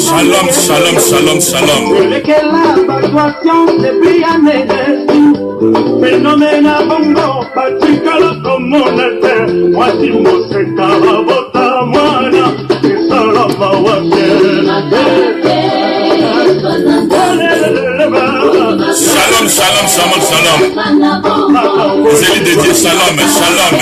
Shalom, shalom, shalom, shalom. Fenomena bongo, patikala komonete. Wasi moseka babota mwana, isalama wake. Shalom, shalom, shalom, shalom. Vous allez dédier shalom, shalom.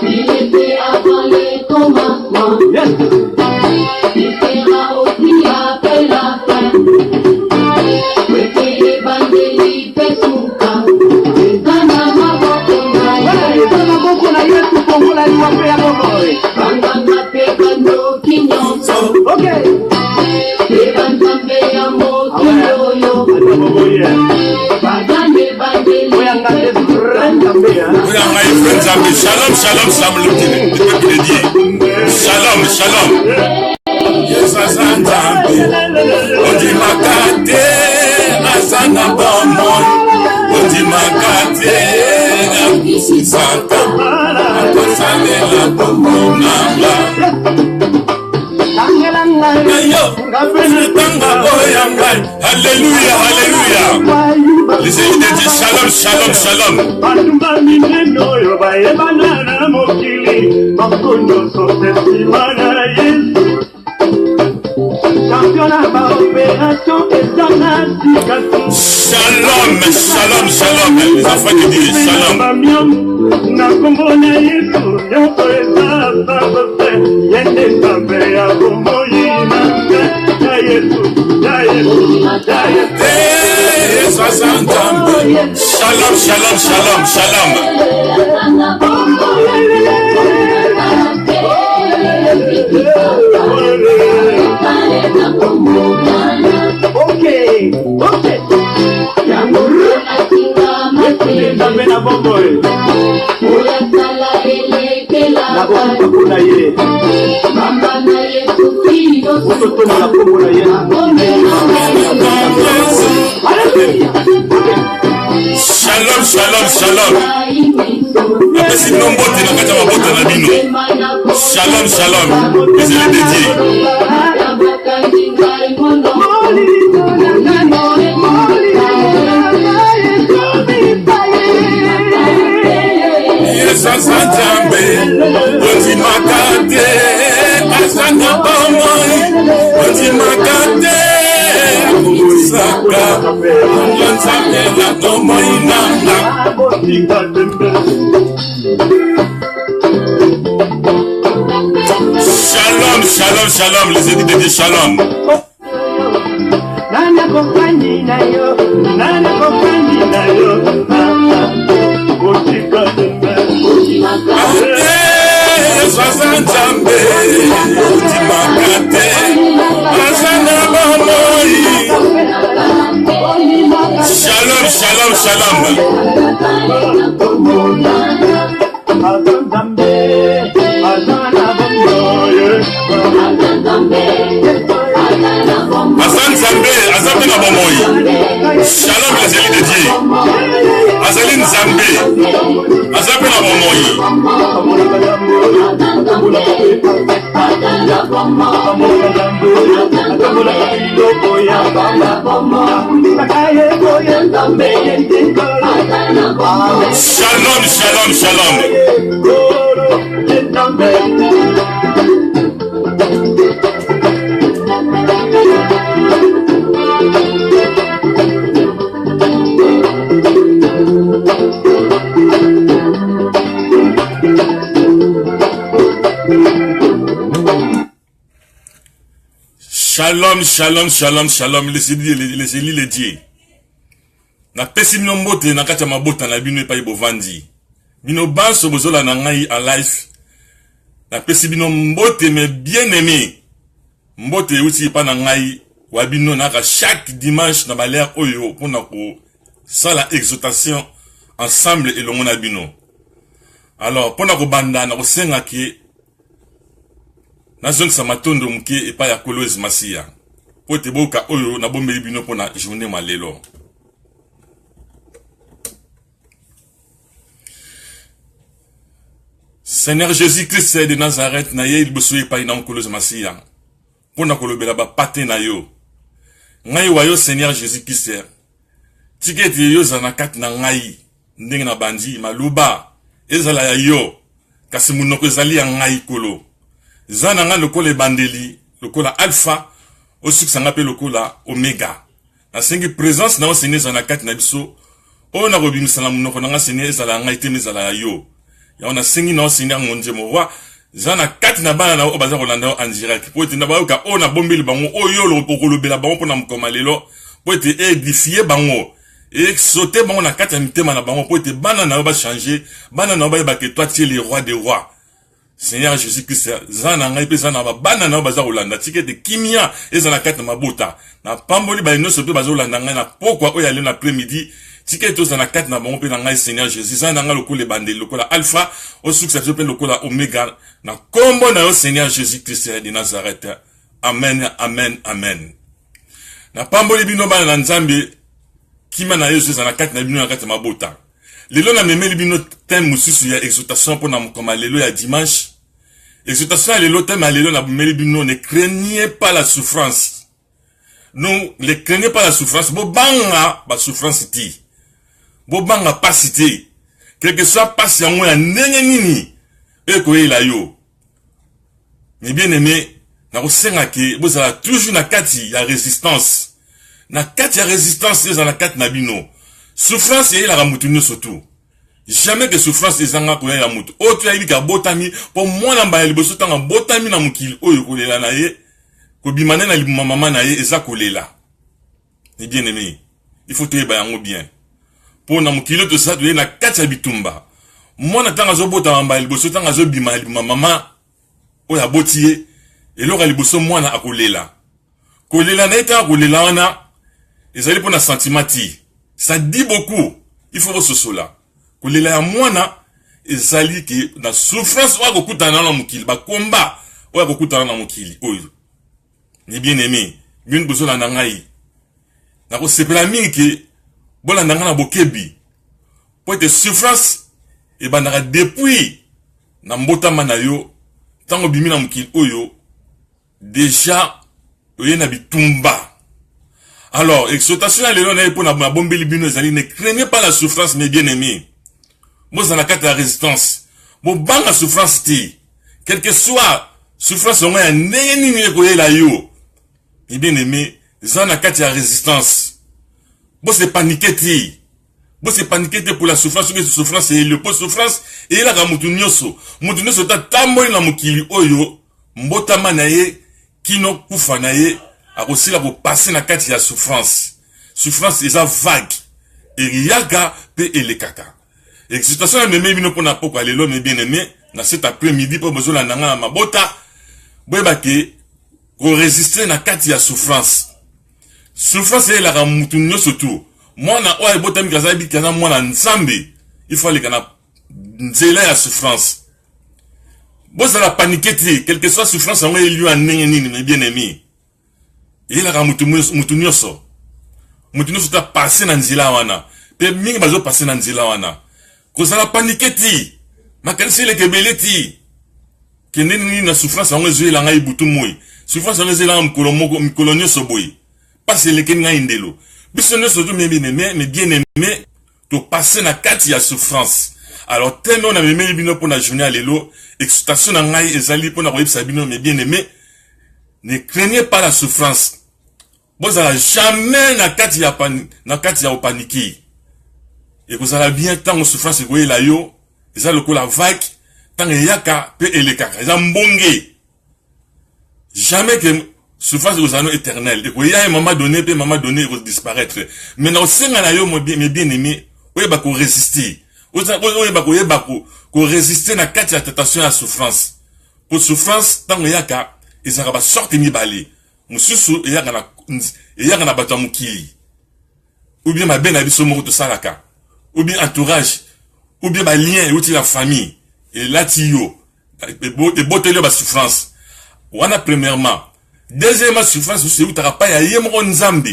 Il était avant les commencements. Il sera aussi après la fin. Shalom, shalom, shalom, le peuple dit. Shalom, shalom. Yes, Azantambi. Odi makate, Azana Bomon. Odi makate, Nabisi Santa. Akosane la Bomonanga. Alléluia, alléluia. Les élites disent shalom, shalom, shalom. Shalom, shalom, shalom. Les enfants qui disent shalom. Shalom, shalom, shalom, shalom. Shalom, shalom, shalom. Si non botte na kata mabote na bino. Shalom, shalom. Les élites dédiés. Yes, Azantambe. Odi makate, Azana Bomon. Odi makate, Saka. Azantambe la Tomoinanga. Shalom, shalom, shalom, les élites dédiés, shalom. Nana compagnie na yo, nana compagnie na yo. Azantambe, Odi makate, Azana Bomon. Shalom, shalom, shalom. Azantambe na Bomoi. Shalom, les élites dédiés. azali nzambe aza mpe na bomoi shalom shalom shalom Shalom, shalom, shalom, shalom, laissez-lui les dieux. Na pesi mino mbote na kati ya mabota na bino epai bovandi. Bino banso bozola na ngai en live. Na pesi bino mbote mais bien aimé. Mbote uti pa na ngai wa bino naka chaque dimanche na balère oyo pona ko sala exhortation ensemble et longo na bino. Alors pona ko banda na ko senga ki na zong sa matondo mke epa ya Koloz Masia. Po te boka oyo na bombeli bino pona journée malelo. Seigneur Jésus-Christ de Nazareth na ye liboso epa ina Koloz Masia. Pona kolobela ba pate na yo. Ngai wa yo Seigneur Jésus-Christ. Tiketi yo zanakat na ngai ndenge na bandi maluba ezala ya yo kasi munoko ezali ya ngai kolo. Zana nga lokola bandeli, lokola alpha, osukisa nga pe lokola omega. Na sengi présence na o Seigneur zana kati na biso, o na robimisala munoko na nga Seigneur ezala nga ite mezala ya yo. Ya ona sengi na o Seigneur ngonje mowa, zana kati na bana na o baza kolanda en direct. Po ete na bayoka o na bombeli bango, o yo lokolobela bango po na mukoma lelo, po ete édifier bango. Et sauter bango na kati ya mitema na bango, po ete bana na o ba changer, bana na o ba yebake toi tu es le roi des rois. Seigneur Jésus-Christ, zana ngai pe zana ba bana na baza kolanda tikete kimia ezana kati na mabota na pamboli ba ino sope baza kolanda ngai na pokwa oya le na après-midi tikete zana kati na bango pe na ngai Seigneur Jésus zana ngai lokola bandeli lokola alpha au succès pe lokola omega na kombo na yo Seigneur Jésus-Christ de Nazareth. Amen, amen, amen. Na pamboli bino bana na Nzambe kimia na yo zana kati na bino na kati na mabota. Lelo na memeli bino thème mususu ya exhortation pour na mukoma lelo ya dimanche. Exhortation ya lelo thème ya lelo na memeli bino ne craignez pas la souffrance. Non, ne craignez pas la souffrance. Bo banga ba souffrance ti. Bo banga pasité. Quel que soit passe yango ya ndenge nini eko ela yo. Mais bien aimé, na ko senga ke bo za toujours na kati ya résistance. Na kati ya résistance les na kati na bino. Souffrance est la ramoutunyo surtout. Jamais que souffrance est en train de la moutou. Oh, tu as dit que botami, pour moi, n'a pas le temps botami na mukil, oh, yokole la naye, ko bimane na maman naye, et ça kole la. Et bien aimé, il faut te bayango bien. Pour na mukilo to sa, tu es na kacha bitumba. Moi, na tanga zo bota mba, il bosso tanga zo bima, maman, oh, ya botiye, et l'ora il bosso moi na akole la. Kole la na eta akole la wana, et ça pour na sentimenti. Ça dit beaucoup. Il faut se cela. Que les la moana ezali ki na souffrance wa kokutana na mukili ba combat wa kokutana na mukili oyo. Ni bien aimé, bien bozola na ngai. Na ko sepela mingi ke bola na ngana bokebi. Po ete souffrance e bandaka depuis na mbotama na yo tango bimi na mukili oyo déjà oye na bitumba. Alors, exhortation à l'éloigné pour la bombe libino, ne craignez pas la souffrance, mes bien-aimés. Moi, dans la carte de la résistance. Bon, bang la souffrance, quelle que soit souffrance, on a un nez la yo. Mes bien-aimés, dans la carte de la résistance. Bon, c'est paniqué, bon, c'est paniqué pour la souffrance, que souffrance, et le post-souffrance, et là, Moutounioso. Moutounioso, ta tamoy na mukili oyo, mbota manaye, kino kufanaye, a aussi là pour passer na kati ya souffrance. Souffrance est vague. Et riyaga pe elekaka. Excitation na meme bino pona poko alelo me bien aimé na cet après-midi pour besoin la nanga na mabota. Boyeba ke ko résister na kati ya souffrance. Souffrance est la ramutunyo surtout. Moi na oya bota mi kaza bi kana moi na Nzambe. Il faut aller kana nzela ya souffrance. Bon ça la paniquer quel que soit souffrance on est lieu en nini mais bien aimé. Et la ramutunyo so. Mutunyo so ta passer na nzela wana. pe mingi bazo passer na nzela wana kozala paniquer ti makanisi le kebele ti kende ni na souffrance yango ezwela ngai butu moi souffrance yango ezwela mkolo moko mkolo nyonso boye parce le ken ngai ndelo biso nyonso to bien aimé to passer na kati ya souffrance. Alors tellement on a memeli bino pour la journée à lelo excitation na ngai ezali pour na koyebisa bino mes bien aimé ne craignez pas la souffrance. Vous allez jamais na kati ya paniquer. Et vous allez bien tant souffrance que la yo, ça le coup la vague, tant yaka pe elekaka, ça mbonge. Jamais que souffrance vous allez éternel. Et qu'il y a un moment donné pe maman donné vous disparaître. Mais non c'est na yo mes bien aimé, oui bah qu'on résister. Oui bah qu'on résister na kati ya tentation à souffrance. Pour souffrance tant yaka, ils arrivent à sortir mi balé. Mususu yaka na bato mukili. Ou bien ma ben abiso moko to salaka. Ou bien entourage, ou bien ma lien ou la famille, et là tiyo, et botelio ba souffrance. Wana premièrement. Deuxièmement souffrance c'est où t'as pas ya yemro nzambe.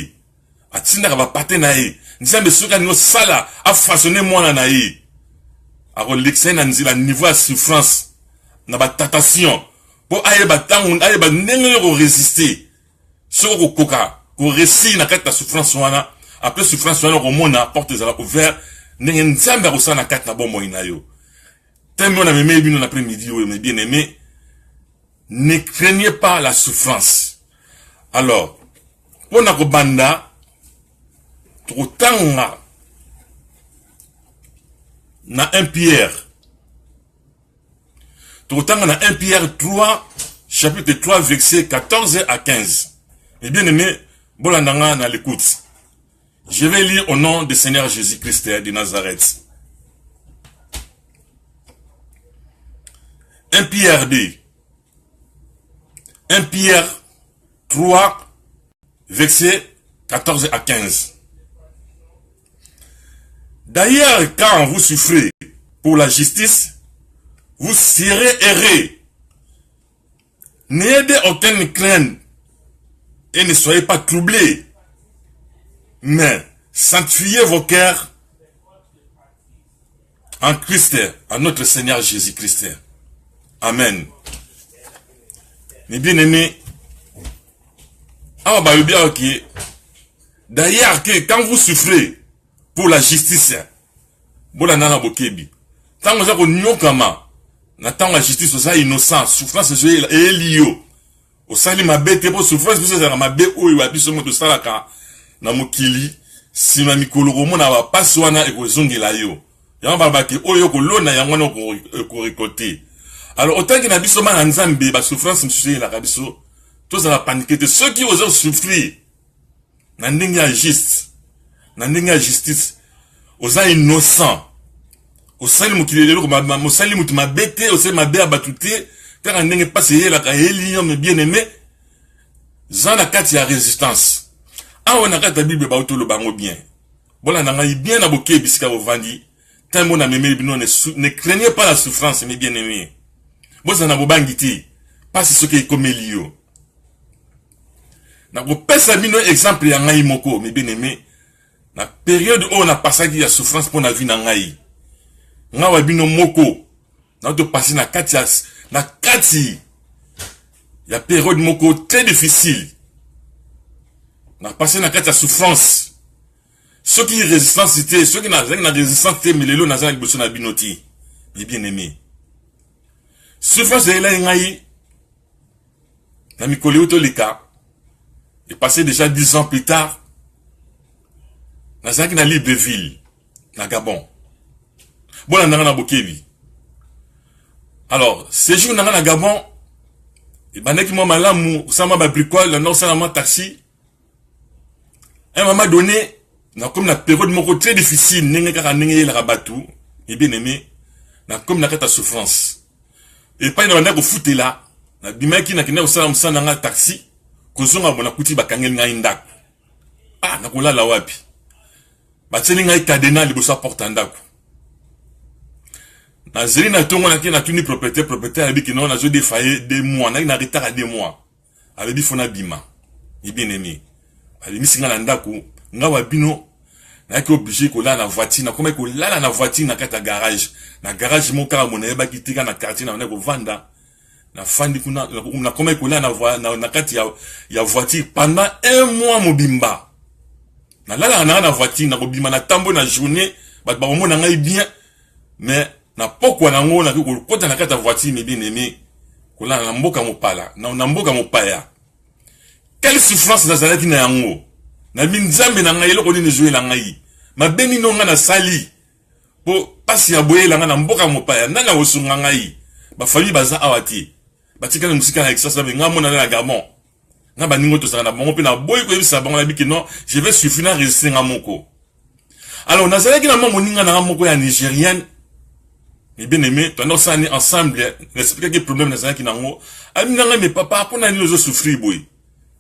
Atina ka ba paté na ye. Nzambe soka no sala a façonné moi na ye. Ako l'excès na nzila niveau de souffrance na ba tentation. Pour aye ba tangu aye ba ndenge ko résister. Soko koka, ko réussir na kata souffrance wana. Après souffrance wana ko mona porte za ouvert. N'engue nzambe ko sana kat na bombo inayo. Tellement on a même bino l'après-midi mes bien aimé. Ne craignez pas la souffrance. Alors, on a ko banda trop tanga na 1 Pierre. Trop tanga na 1 Pierre 3 chapitre 3 verset 14 à 15. Mes bien aimé, bolandanga na l'écoute. Je vais lire au nom du Seigneur Jésus-Christ de Nazareth. 1 Pierre 2. 1 Pierre 3, versets 14 à 15. D'ailleurs, quand vous souffrez pour la justice, vous serez errés. N'ayez aucune crainte et ne soyez pas troublés. Mais sanctifiez vos cœurs en Christ, en notre Seigneur Jésus-Christ. Amen. Mes bien-aimés, d'ailleurs, quand vous souffrez pour la justice, tant que vous avez la justice, vous êtes innocent, souffrance, vous êtes lié. Vous avez ma bête, pour souffrance, vous avez ma bête, vous avez na mokili sima mikolo komona ba pasi wana ekozongela yo yango babaki oyo kolona yango na ko récolter. Alors autant que na biso ma nzambe ba souffrance msuye la kabiso to za paniquer te ceux qui osent souffrir na ndenge ya juste na ndenge ya justice oza innocent osali mokili lelo ko mosali mutu mabete osali mabe abatute car ndenge pasi yela ka eli me bien aimé zana kati ya résistance. Ah, on a regardé la Bible, le bango bien. Bon, on a bien à boquer, bisca au vandi. Tant mon ami, ne craignez pas la souffrance, mes bien-aimés. Bon, ça n'a pas bangiti. Pas ce qui est comme Elio. N'a pas ça, un exemple, ya ngai moko, mes bien-aimés. La période où on a passé la souffrance pour la vie na ngai. Nga wabino moko. N'a pas passé na kati, la période moko très difficile. On a passé dans la souffrance. Ceux qui résistance, ceux qui n'ont résistance, mais les lots n'ont pas besoin de binoti. Les bien-aimés. Souffrance est là, dans mes collègues, les cas. Et passé déjà 10 ans plus tard, dans la Libreville, dans Gabon. Bon, on a Bokebi. Alors, ces jours, dans Gabon, et ben, qui m'a malamou, ça m'a bricole, le nord, ça m'a taxi. À un moment donné, comme la période très difficile, et bien aimé, comme la souffrance. Et pas une année foot là, la bimaki n'a qu'une autre dans taxi, qu'on soit à Kouti Bakangel Naindak. Ah, n'a qu'on la wapi. Batselinga cadena, les bossa porte en dak. Na zeli na tongo na kina tuni propriétaire, avec qui non, a joué des failles 2 mois, n'a retard à 2 mois. Avec dit fona bima. Et bien aimé. Ali misinga na ndako nga wabino na ki obligé ko la na voiture na koma ko la na voiture na kata garage mo ka mo na ba kitika na quartier na ko vanda na fandi kuna na koma ko la na kati ya voiture pendant 1 mois mobimba na la voiture na ko bima na tambo na journée ba mo na ngai bien mais na pokwa na ngo na ko kota na kata voiture me bien aimé ko la na mboka mopala na mboka mopaya. Quelle souffrance na zalaki na yango na binzambe na ngai eloko nini jouer la ngai ma beni no nga na sali po pasi ya boye la nga na mboka mopaya nana osunga ngai ba famille baza awati batika na musika na exercice nga mona na gamon nga baningo to sanga na bongo pe na boy ko yebisa bango na biki non je vais suffire na résister nga moko. Alors na zalaki na moninga na moko ya nigérienne mais bien aimé toi non ça ni ensemble expliquer que problème na zalaki na ngo ami nga me papa pona ni ozo souffrir boy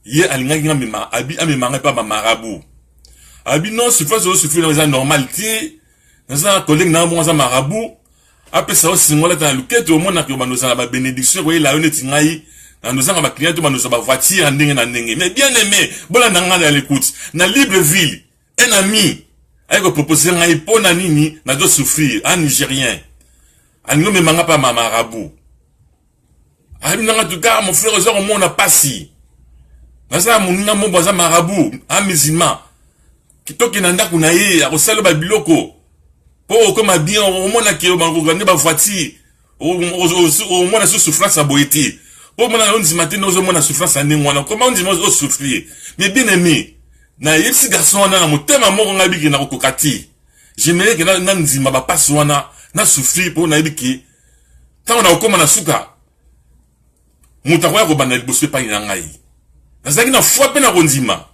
ye alinga kinga mema abi amemanga pa ba marabout abi non souffrance au souffrir dans normalité dans un collègue na mo za marabout après ça aussi ngola ta lukete au mona ko banoza na ba bénédiction ko ila oneti ngai na nozanga ba client to banoza ba voiture ndenge na ndenge mais bien aimé bola nanga na l'écoute na Libreville un ami a proposé ngai pona nini na do souffrir un nigérien alinga memanga pa ma marabout abi nanga tout cas mon frère zo mo na pasi nasa muninga mo baza marabout un musulman kitoki na ndako na ye akosala ba biloko po koma bien au mona ki o bango gande ba voiture au mona sous souffrance aboiti po mona on dit matin nous mona souffrance ande mona comment on dit moi souffrir mais bien aimé na yesi garçon na motema moko ngabiki na kokati j'aimerais que na nzima ba passe wana na souffrir po na yibiki tant on a okoma na suka mutakoya ko bana liboso pa ina ngai nazaki na fois pe na kondima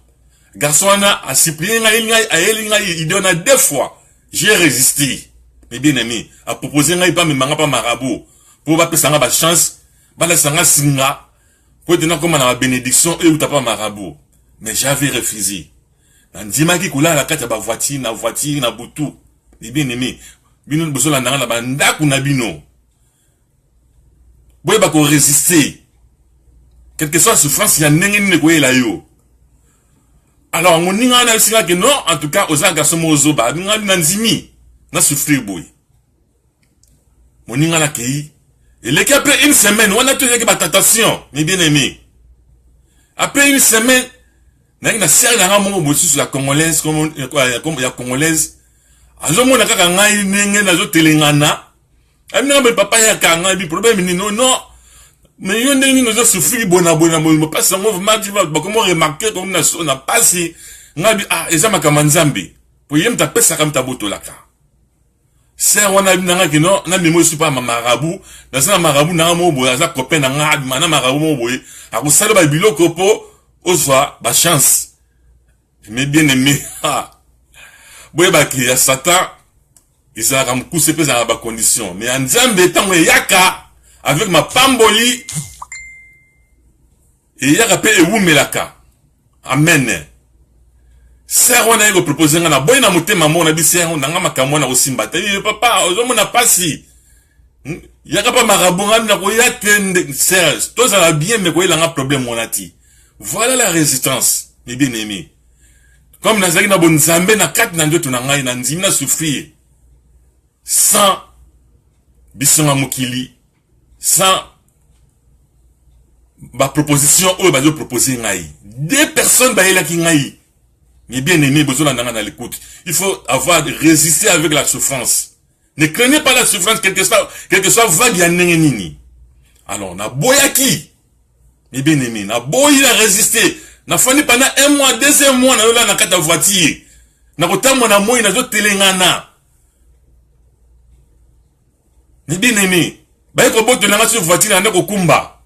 garçon a supplié il donne 2 fois j'ai résisté mais bien aimé a proposé ngai pas me manga pas marabout pour ba pesa nga ba chance ba la sanga singa pour tenir comme na bénédiction et ou ta pas marabout mais j'avais refusé ndima ki kula la kata ba voiture na butu bien aimé bino bosola ndanga na banda kuna bino boye ba ko résister quelle que soit la souffrance il y a n'engene ko ela yo. Alors on n'y a pas que non en tout cas aux garçons mozo ba n'inga nanzimi na souffrir boy mon n'y a la kei et les après une semaine on a tout que tentation mais bien aimé après une semaine na serre na mon bosu sur la congolaise comme ya congolaise azo mona kaka ngai nenge na zo telengana amina be papa ya kanga bi problème ni non mais il y a des gens qui souffrent bon pas ça on va dire comment remarquer comme on a passé ngabi ezama kama nzambe pour yem ta pesa comme ta boto laka c'est on a binanga que non na memo super marabout dans un marabout na mo boya za copain na ngad mana marabout mo boye akusala ba biloko po oswa ba chance mais bien aimé boye ba ki ya satan isa kam kuse pesa ba condition mais nzambe tango yaka avec ma pamboli et il y a rappelé et wumelaka amen c'est on a eu proposé na boy na motema mo na bisi on nga makamwa na osimba te papa ozo na pasi il y a pas marabout na ko ya tende c'est tout ça va bien mais ko il a un problème monati voilà la résistance mes bien aimés comme nazaki na bonzambe na kat na ndoto na ngai na nzimi na souffrir sans bisonga mokili sans ma proposition ou ba proposer ngai 2 personnes ba ela ki ngai mais bien aimé besoin na l'écoute il faut avoir résisté avec la souffrance ne craignez pas la souffrance quel que soit vague ya nini alors na boyaki mais bien aimé na boyi la résister na fani pendant 1 mois 2 mois na yola na kata voiture na kotamwa na moyi na zo telengana mais bien aimé ba ko boto na sur voiture na ko kumba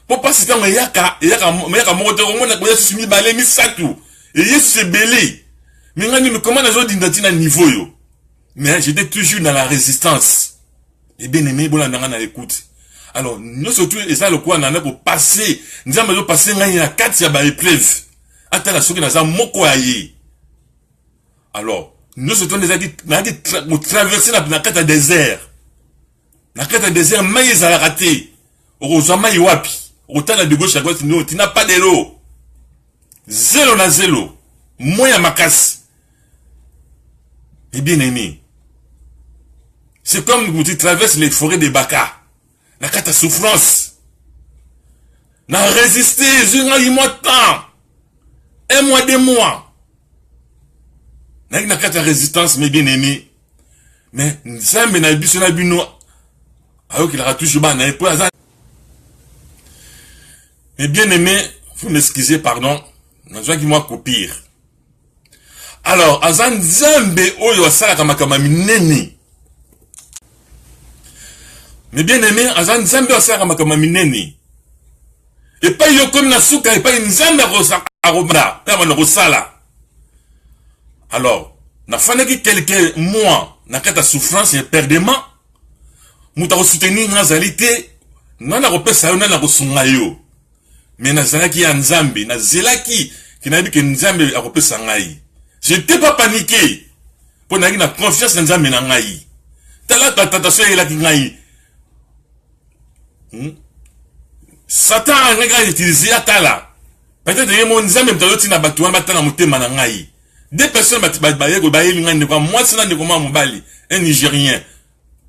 pour pas citer yaka moko te ko mona ko yesu mi balé mi satu et yesu belé mais ngani me comment na zo dindati na niveau yo mais j'étais toujours dans la résistance et bien aimé bon na écoute alors nous surtout et ça le quoi na ko passer nzamba zo passer ngani na kati ya ba épreuve ata la soki na za moko aye alors nous surtout les a dit traverser na kati ya désert na kata désert maïs za raté ozama iwapi otala de gauche à droite non tu n'as pas de l'eau zéro na zéro moya makasi mes bien-aimés. C'est comme tu traverses les forêts de Baka. Na kata souffrance. Na résister, un mois de temps. 1 mois, 2 mois. Na kata résistance, mes bien-aimés. Mais, Nzambe na biso na bino. Alors qu'il a toujours ban na pour azan. Mes bien-aimés, vous m'excusez, pardon. Na joie qui moi copire. Alors, azan Nzambe oyo salaka makama minene. Mais bien aimé, azan Nzambe osaka makama minene. Et pas yo comme na suka et pas Nzambe arobra, na rosala. Alors, na fanaki quelques mois na kata souffrance et perdement, muta ko soutenir na zalité, na na kopesa yo na na kosunga yo. Mais na zalaki ya Nzambe, na zelaki ki na bi ke Nzambe akopesa ngai. Je n'étais pas paniqué. Pour na confiance na Nzambe na ngai. Tala tentation ela ki ngai. Satan a utilisé Atala. Peut-être que mon Nzambe mtalo na batu wana batana motema na ngai. 2 personnes baye ko baye linga ndeko moi c'est ndeko ma mobali, un Nigérien.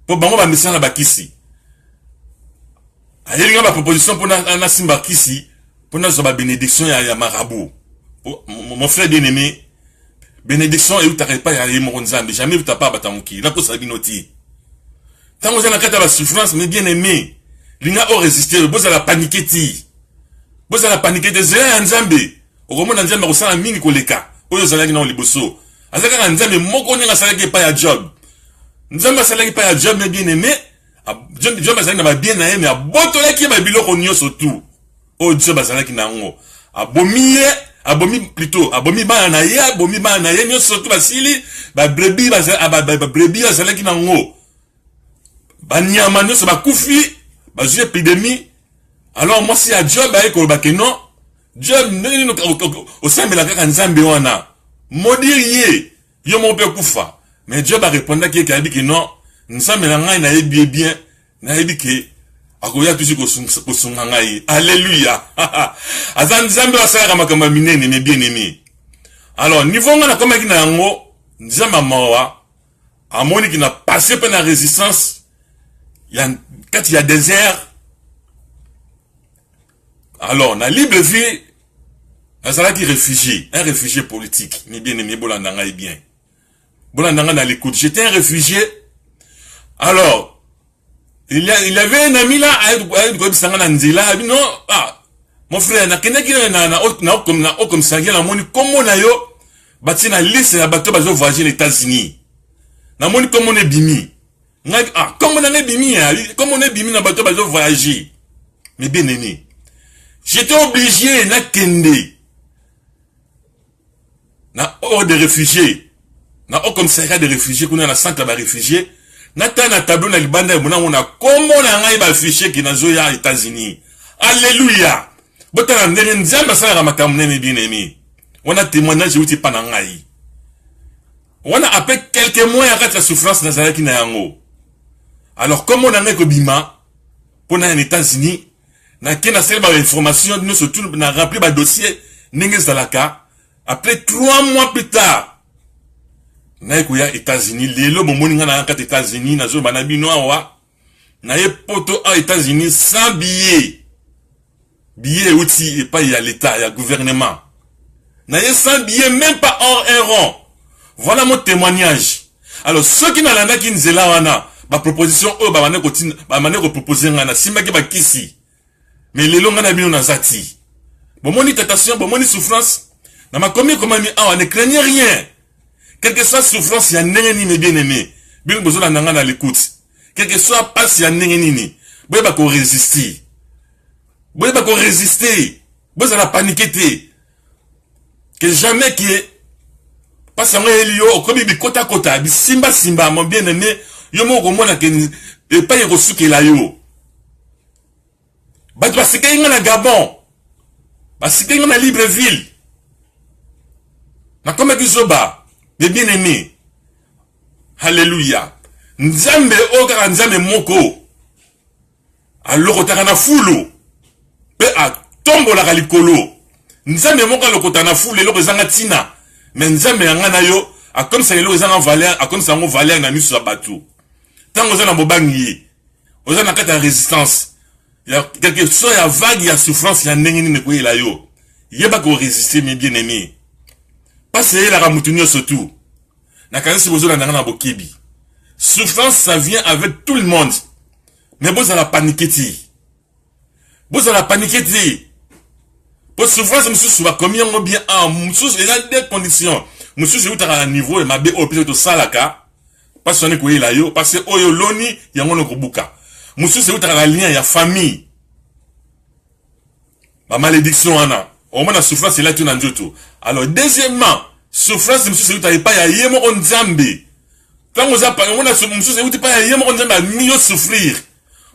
Pour bango ba misana bakisi. Aye linga ba proposition pour na simba kisi, pour na zo ba bénédiction ya marabout. Mon frère bien-aimé, bénédiction et où t'arrêtes pas ya mon Nzambe, jamais vous t'as pas batamuki. Na ko sabinoti. Tant vous avez la souffrance, mais bien-aimé. Linga o résister, vous allez paniquer ti. Vous allez paniquer des zéla Nzambe. Au moment Nzambe ko sala mingi koleka. Oyo zalaki na liboso. Azaka Nzambe moko ninga salaki pa ya job. Nzambe salaki pa ya job mais bien aimé. Job azalaki na bien aimé, a botolaki ba biloko nyonso tout. O job azalaki na ngo. Abomi plutôt, abomi ba na ye nyonso tout basili, ba brebis bazalaki na ngo. Ba nyama nyonso ba kufi. J'ai épidémie. Alors moi si à Job avec le non, Job au sein de la kaka Nzambe wana maudit yo mon père kufa. Mais Job a répondu qu'il a dit que non, Nzambe na ngai na yebi bien, na yebi que akoya toujours ko sunga ngai. Alléluia. Azan Nzambe wasala makamba minene mais bien aimé. Alors niveau ngana comme ki na ngo Nzambe mawa amoni ki na passé par la résistance. Quand il y a désert, alors, na Libreville, un réfugié politique, mais bien aimé, Bolandanga est bien. Bolandanga dans l'écoute. J'étais un réfugié. Alors, il y avait un ami là, non, mon frère, comme ça, il a moni, comme on a yo, bâti na liste, la bateau, bazo voyager les États-Unis. Na moni, comme on est bimi. Comme on est bimi, comme on est bimi, na bateau, bazo voyager. Mais bien aimé. J'étais obligé, na kende. Na hors de réfugiés. Na hors commissariat de réfugiés, qu'on a la centre de réfugiés. Na ta na tableau na libanda, on a comment on a un affiché qui n'a zoya aux États-Unis. Alléluia. Bota na nzamba sa ramakamne bien aimé. On a témoignage outi panangai. On a après quelques mois à la souffrance dans la na yango. Alors comme on a un bima pour les États-Unis, na kena selba information nous surtout na rempli ba dossier ninges dalaka. Après 3 mois plus tard, na ekuya États-Unis, lelo moninga na kata États-Unis na zo bana bino awa. Na ye poto aux États-Unis sans billet. Billet outil et pas y a l'État, il y a gouvernement. Na ye sans billet même pas hors un rond. Voilà mon témoignage. Alors ceux qui n'ont pas qui nzela wana, ba proposition eux ba mané ko proposer ngana simba ki ba kisi. Mais les longs ngana bino na zati. Bon moni tentation, bon moni souffrance. Na ma commis comme ami ah ne craignez rien. Quelle que soit souffrance, il y a nengeni mes bien-aimés. Bien besoin na ngana l'écoute. Quel que soit passe, il y a nengeni. Boye ba ko résister. Boye ba ko résister. Boye la paniquer. Que jamais qui est parce que yo comme bi kota kota bi simba mon bien-aimé yo mo ko mona ke e pa yeko sukela yo. Ba parce que na Gabon. Parce que na Libreville. Na comme bizoba de bien-aimé. Alléluia. Nzambe oka nzambe moko. Alors otaka na fulu. Pe a tombo la likolo. Nzambe moko lokota na fulu loko zanga tina. Mais nzambe yanga na yo a comme ça les gens en valeur, a comme ça on valeur na miso bateau. Tant aux gens na bobangi, aux gens na kata résistance. Il y a quelque chose, il y a vague, il y a souffrance, il y a n'engini ne kouye la yo. Il y a pas qu'on résister, mes bien-aimés. Pas c'est la ramoutounio surtout. Na kane si bozo la nana bokebi. Souffrance, ça vient avec tout le monde. Mais vous allez paniquer. Vous allez paniquer. Pour souffrance, monsieur, souvent, combien on bien, monsieur, il y a des conditions. Monsieur, je vous à un niveau, et ma bé, au plus de salaka. Parce qu'on est quoi, là, yo, parce que, oh, yo, loni, il y a un buka. Monsieur, c'est où t'as un lien, il y a famille. Ma malédiction, on a. Au moins, la souffrance, c'est là, tu n'as tout. Alors, deuxièmement, souffrance, monsieur, c'est où t'as pas, il y a yémo on zambi. Quand on a pas, on a, monsieur, c'est où t'as pas, yémo on zambi, à mieux souffrir.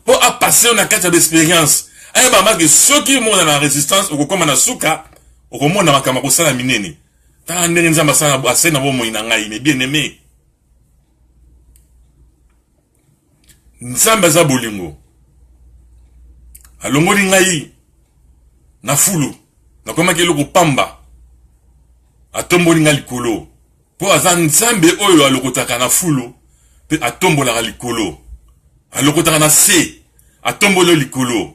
Pour passer, on a quatre d'expérience. Aïe, bah, que ceux qui montent dans la résistance, ou comme on a souka, ou comme on a makamako sa la mineni. T'as un nzamba sa na assez na bo moina ngai, mais bien aimé. Nzamba za bolingo. Alongo ngai na fulu. Na koma ke loko pamba. Atombo ngai likolo. Po azan nzambe oyo alokotaka na fulu, pe atombo la likolo. Alokotaka na se, atombo lo likolo.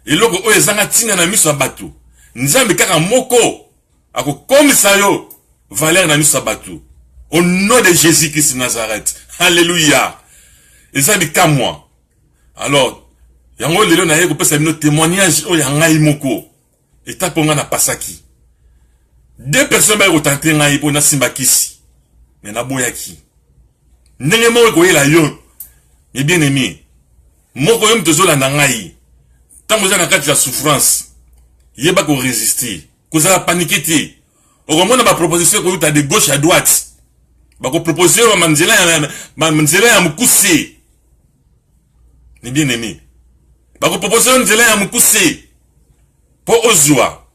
Et loko oyo ezanga tina na miso bato. Nzambe kaka moko ako komisa yo valeur na miso bato. Au nom de Jésus-Christ de Nazareth. Alléluia. Et ça dit qu'à moi. Alors, yango lelo na yeko pesa bino témoignage oyo ngai moko. Et taponga na pasaki. Deux personnes ba retenter ngai po na simbakisi. Mais na boyaki. Ndenge mo ko yela yo. Et bien aimé. Moko yo mtozola na ngai. Tant que vous avez la souffrance, il n'y a pas qu'on résister. Que vous avez paniqué. Au moment de ma proposition, que vous avez de gauche à droite. Bah, qu'on propose, manzela à me cousser. Ni bien aimé. Bah, qu'on propose, manzela à me cousser. Pour ozoa.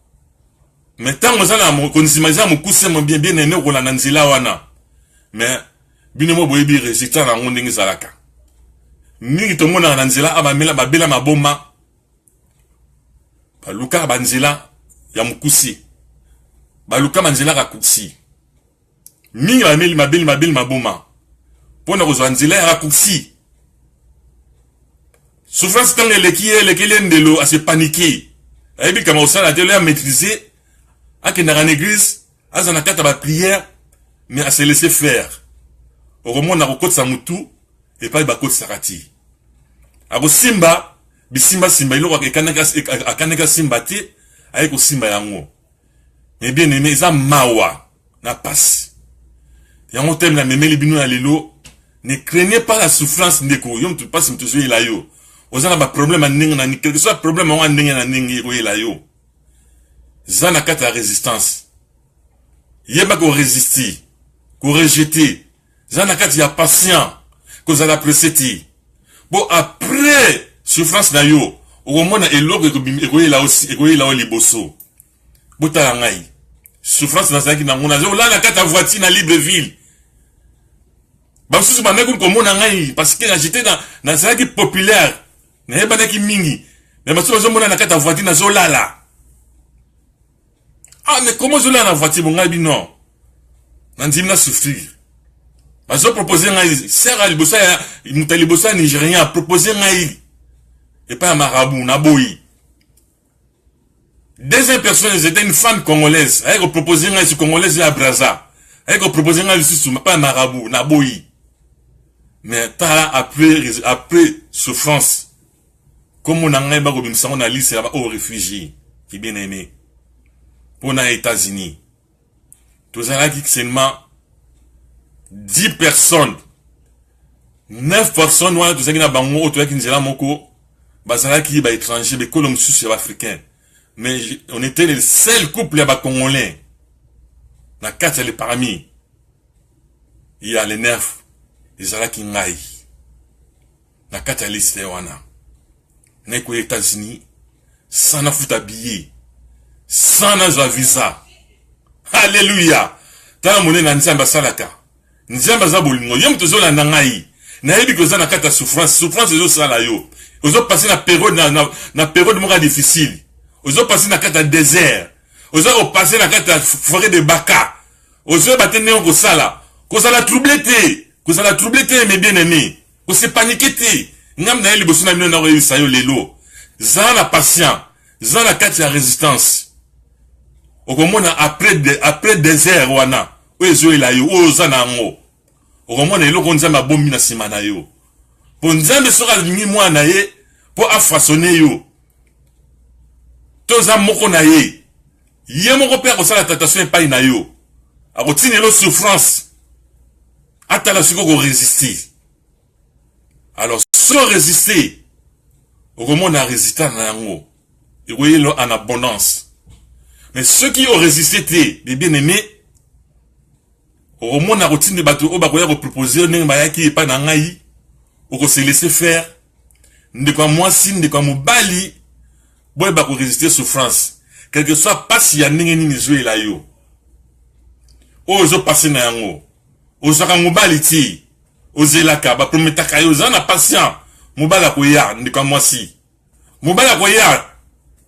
Mais tant que vous avez qu'on s'imagine à me cousser, mon bien aimé, qu'on a nanzela wana. Mais, binemo boyebi résultat na ngondingi zalaka. Mingi to mona nanzela abamela babela maboma. Baluka banzela ya mukusi. Baluka banzela rakusi. Mingi mabeli maboma. Pona kozwa nzela ya rakusi. Souffrance quand le ndelo a se paniquer. Ayebi kama osala tele a maîtriser. Akenda en église, azana kata ba prière, mais à se laisser faire. Au moment na kokot sa mutu et pas ba kot sarati. Abo simba bisimba simba iloko akaneka simba te ayeko simba yango. Mais bien aimé za mawa na passe. Yango tem na memeli bino ya lelo, ne craignez pas la souffrance ndeko. Yom tu passe mtu zoye la yo. Ozana ba problème na ninga na ni quelque soit problème wa ninga na ninga ko la yo. Zana kata résistance. Yeba ko résister, ko rejeter. Zana kata ya patient, ko za la preseti. Bon après souffrance na yo, au moment na eloko ekoyi la aussi, ekoyi la liboso. Bota ngai. Souffrance na zaki na ngona zo la na kata voiture na Libreville. Ba susu ba meko ko mona ngai parce que j'étais dans zaki populaire. Na yeba na ki mingi. Mais ba susu zo mona na kata voiture na zo lala. Ah mais comment zo la na voiture bonga bino? Nandim na souffrir. Bah, je proposé ngai, serre à libosa, mutalibosa nigérien, proposé ngai. Et pas un marabout, naboui. Deuxième personne, c'était une femme congolaise. Elle a proposé ngai, ce congolaise à Braza. Elle a proposé ngai, pas un marabout, naboui. Mais, t'as après souffrance. Comme on a ngai, on a lissé aux réfugiés, qui bien aimé. Pour les États-Unis. Tout ça, qui seulement 10 personnes, 9 personnes, ouais, tout ça qui n'a pas mot, tout ça qui nous a moko, bah, ça là qui est étranger, mais colons sous africain. Mais on était le seul couple là-bas congolais. Na 4 les parmi. Il y a les 9, les ala qui n'aille. Na 4 les stéwana. N'est qu'aux États-Unis, sans na fout habillé, sans na joie visa. Alléluia. T'as mon na nzamba salaka. Nzamba za bolingo yom tozo la nangai na yebi ko za na kata souffrance ezo sala yo ozo passer na période na période moka difficile ozo passer na kata désert ozo passer na kata forêt de baka ozo batene ko sala Cause la troublé, cause la troublé, mes bien-aimés. Cause c'est paniqué. N'am na liboso na mino na réussir yo lelo. Zan la patient, zan la carte ya résistance. Okomona après désert wana. Oezo ela yo, oza na ngo. Okomona eloko nzambe bombi na sima na yo. Po nzambe soka lingi mwana ye po afasonner yo. Toza moko na ye. Ye moko pe akosala tentation epai na yo. Akotinelo souffrance. Atala siko ko résister. Alors sans résister, okomona résistant na yango. Et voyez là en abondance. Mais ceux qui ont résisté, les bien-aimés, au moins na routine de bateau, au bakoya ko proposer ne ba yaki pa na ngai, ou ko se laisser faire, ne kwa moi sin de kwa mobali, boy ba ko résister souffrance. Quel que soit pas si ya ndenge ni jouer la yo. O zo passer na yango. O saka mobali ti, o zelaka ba prometaka yo za na patient, mobala ko ya ne kwa moi si. Mobala ko ya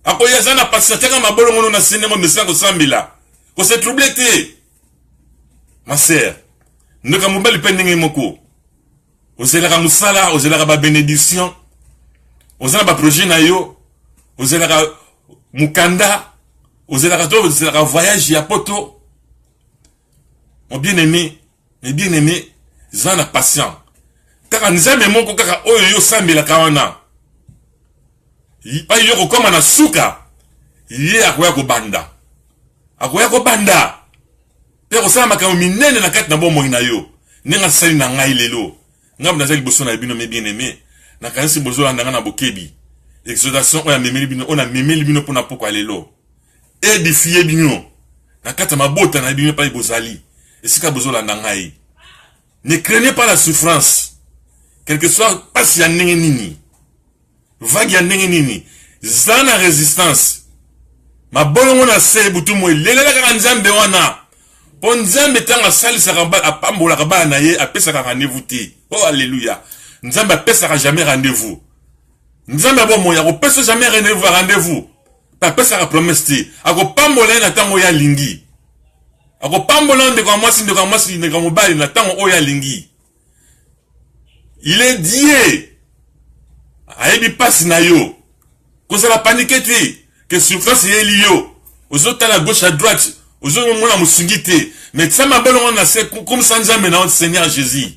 akoya za na patient teka mabolo ngono na senengo mesa ko sambila. Ko se troublé te. Ma sœur, ne ka mobali pe ndenge moko. Ozelaka musala, ozelaka ba bénédiction. Ozelaka ba projet na yo. Ozelaka mukanda. Ozelaka voyage ya poto. Mon bien-aimé, mes bien-aimés, zana patient. Kaka nzambe moko kaka oyo yo sambela kawana. Pa yo ko koma na suka. Ye akoya ko banda. Akoya ko banda. Pero ça m'a quand minene na kati na bon moina yo. Nenga sali na ngai lelo. Ngam na zali boso na bino me bien aimé. Na kanisi bozo la ndanga na bokebi. Exhortation on a memeli bino, on a memeli bino pona poko lelo. Édifier bino. Na kati ma bota na bino pa bozali. Et sika bozo la ngai. Ne craignez pas la souffrance. Quel que soit pas si ya ndenge nini. Vague ya ndenge nini. Zana résistance. Ma bolongo na se butu mo lelela ka nzambe wana. Pour Nzambe tanga sali sakamba apambola kaba na ye apesa ka rendez-vous ti. Oh alléluia. Nzambe apesa ka jamais rendez-vous. Nzambe bo moya ko pesa jamais rendez-vous. Ta pesa ka promesse ti. Ako pambola na tango ya lingi. Ako pambola ndeko mwasi ndeko mobali na tango oya lingi. Il est Dieu. Ayebi passe na yo. Ko ça la panique ti que souffrance ye liyo. Ozota la gauche à droite. Aujourd'hui, musungite, mais ça m'a belon na se comme ça nzambe na Seigneur Jésus.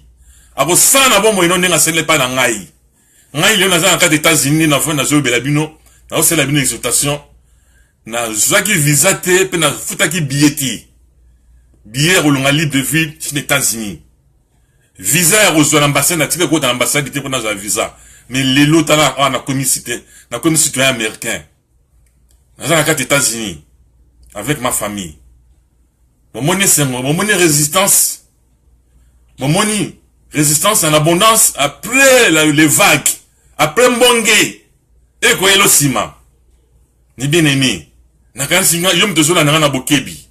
Abo ça na bon moino nenga sele pa na ngai. Ngai le na za ka États-Unis na fona zo belabino, na c'est la bino exhortation. Na zaki visa te pe na futaki billet. Billet rolonga libre de vie chez les États-Unis. Visa reçoit l'ambassade na tika ko ta ambassade te pona za visa. Mais les lots na commis citoyen américain. Na za ka États-Unis avec ma famille. Mon monnaie résistance. Mon monnaie résistance en abondance après les vagues. Après mbonge. Et quoi le sima. Ni bien aimé. Nakan singa yom tozola na bokebi.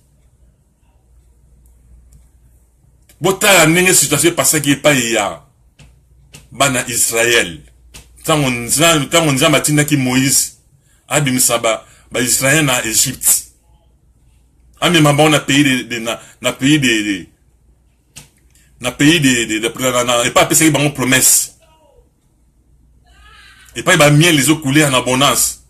Bota nenge situation passé qui pas ya. Bana Israël. Tango nzamba matina ki Moïse. Abi misaba ba Israël na Égypte. Ah mais ma bonne pays na pays de et pas passer par promesse et pas bien les eaux couler en abondance.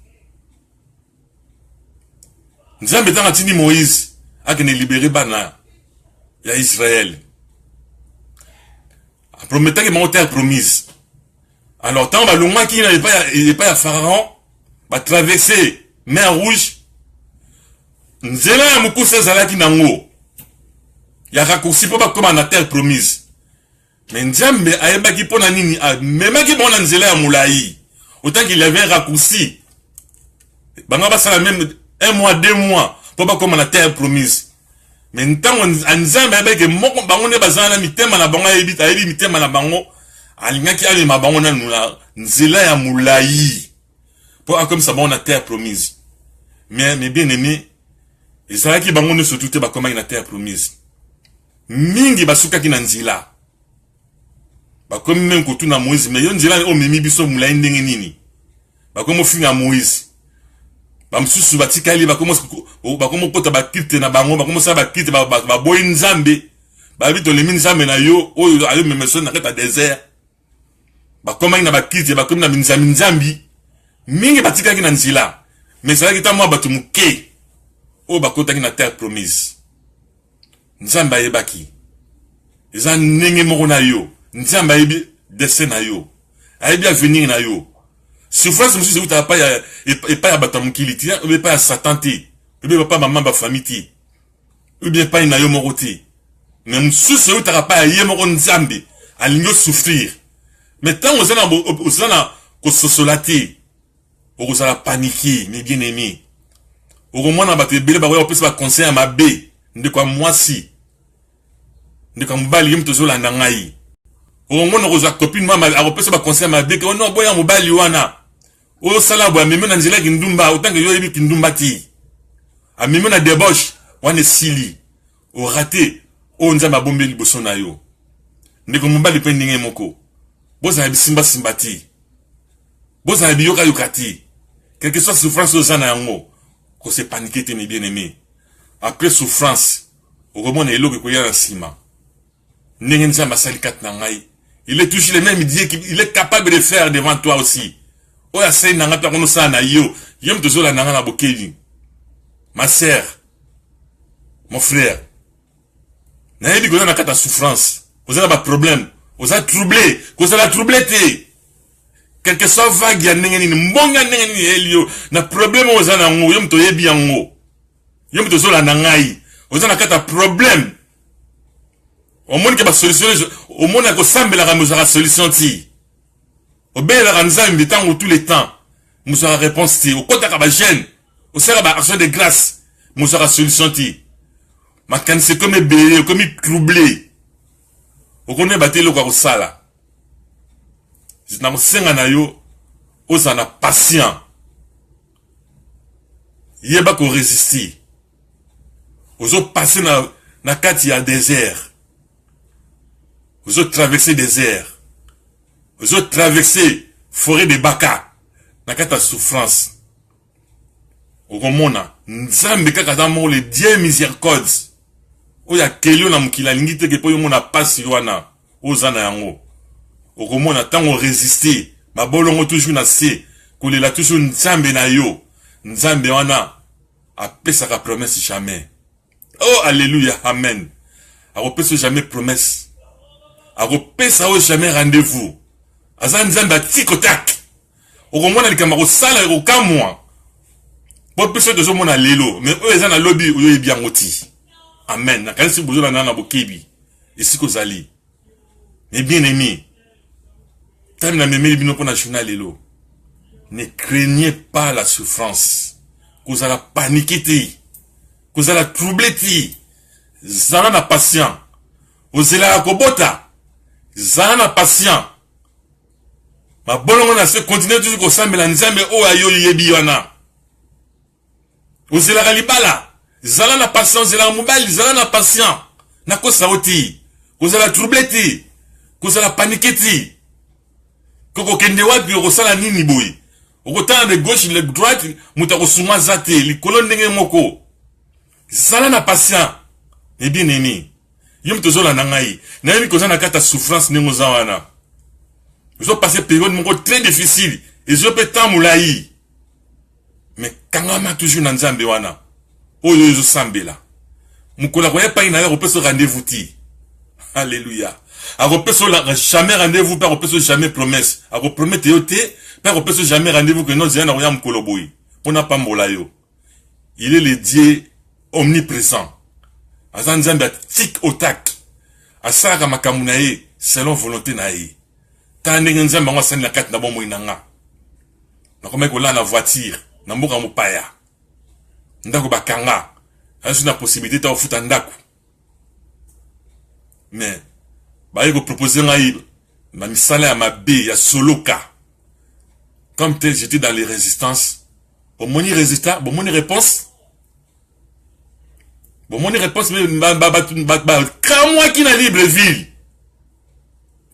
Nous avons besoin de Moïse à que ne libérer bana ya Israël. Promettant que mon terre promise. Alors tant va longa qui n'est pas à Pharaon va traverser mer Rouge. Nzela ya mukuse zalaki nango. Ya raccourci po ba koma na terre promise. Mais Nzambe ayebaki pona nini memaki bona nzela ya mulai. Autant qu'il y avait un raccourci. Banga ba sala même 1 mois, 2 mois po ba koma na terre promise. Mais ntango Nzambe ayebaki moko bango ne bazana mitema na bango ayebita ayebi mitema na bango. Alingaki ale mabango na nzela ya mulai. Po comme ça bon na terre promise. Mais bien aimé Israël qui bango ne se doutait pas comment il a terre promise. Mingi basuka ki na nzila. Ba comme même ko tuna Moïse mais yo nzila o memi biso mulai ndenge nini. Ba comme finga Moïse. Ba msusu batikali ba comme kota ba kite na bango ba comme ça ba kite ba boy nzambe. Babi to lemi nzambe na yo oyo ayo memeso na kata désert. Ba koma na ba kiti ba koma na nzambi. Mingi batikaki na nzila. Mais ça ki ta mwa batu muke. O ba kota ki na terre promise. Nzamba yebaki. Eza nenge moko na yo. Nzamba yebi destin na yo. Ayebi avenir na yo. Souffrance monsieur c'est où pas et pas bata mukili ti, ou pas Satan ti. Ou bien pas maman ba famille ti. Ou bien pas na yo moko ti. Mais monsieur c'est où t'as pas yé moko nzambe. Alingo souffrir. Mais tant osana ko sosolati. Osala paniquer, mes bien-aimés. Au moins na bate bele ba wa pesa ba conseil à ma B. Ndekwa mwasi. Ndekwa mbali yem tozo la ndangai. Au moins na copine mama a pesa ba conseil à ma B que no boya mobali wana. O sala bo meme na nzela kindumba autant que yo yebi kindumba ti. A meme na débauche wana sili. O raté o nzamba bombe liboso na yo. Ndeko mbali pe ndenge moko. Boza bisimba simbati. Boza biyoka yokati. Quelle que soit souffrance aux anango. Qu'on se paniquer mes bien-aimés. Après souffrance, au moment où il y a un ciment. Il est toujours le même, il est capable de faire devant toi aussi. Ma sœur, mon frère, vous avez une souffrance, vous avez un problème, vous avez troublé, vous avez troublé. Quel que soit vague ya nengeni mbonga nengeni elio na problème ozana ngo yom to yebi yango yom to zola nangai ozana kata problème au monde que ba solution au monde ko sambela ka muzara solution ti obela ka nzambi tango tous les temps muzara réponse ti au kota ka ba jeune au sera ba action de grâce muzara solution ti makani c'est comme belé comme troublé au connaît batelo ko sala. Na musenga na yo ozana patient yeba ko résister ozo passer na kati ya désert ozo traverser désert ozo traverser forêt de baka na kati ya souffrance okomona nzambe kaka tamo le Dieu miséricorde oya kelio na mukila lingite ke po yo mona pasi wana ozana yango. Au comment on attend résister, ma bolongo toujours na se, kolela toujours nzambe na yo, nzambe wana a pesa ka promesse jamais. Oh alléluia, amen. A repesa jamais promesse. A repesa jamais rendez-vous. Aza nzambe tikotak. Au comment on likama ko sala ko kamwa. Bo pesa de zo mona lelo, mais eux ezana lobby yo bien ngoti. Amen. Na kanisi bozo na bokebi. Esi ko zali. Mais bien aimé. Ne craignez pas la souffrance. Vous allez paniquer. Vous allez troubler. Vous allez patient. Vous allez kobota. Vous allez patient. Ma bolongo na se continuer toujours comme ça mais la nzambe o ayo yebi wana. Vous allez libala. Vous allez patient, vous allez mobile, vous allez patient. Na ko saoti. Vous allez troubler. Vous allez paniquer. Koko kende wapi okosala nini boy okotana de gauche de droite mutako suma zate likolo ndenge moko sala na patient et bien aimé yom tozola na ngai na yemi kozana kata souffrance ndenge zawana zo passer période moko très difficile et zo pe temps mulai mais kangama toujours na nzambe wana oyo zo sambela mukola ko yepa ina yo peso rendez-vous ti alléluia. A repéso jamais rendez-vous, pas repéso jamais promesse. A repromettre yote, pas repéso jamais rendez-vous que nous ayons rien mkoloboi. On n'a pas molayo. Il est le Dieu omniprésent. Azanzamba tik otak. Asaka makamunae selon volonté nae. Tande nzamba ngwa sani la kat na bomo inanga. Na kome ko la na voiture, na mboka mopaya. Ndako bakanga. Azu na possibilité ta ofuta ndako. Mais bah il vous proposer ma misale à ma bé ya soloka comme tel j'étais dans les résistances bon mon résultat bon mon réponse mais quand moi qui na Libreville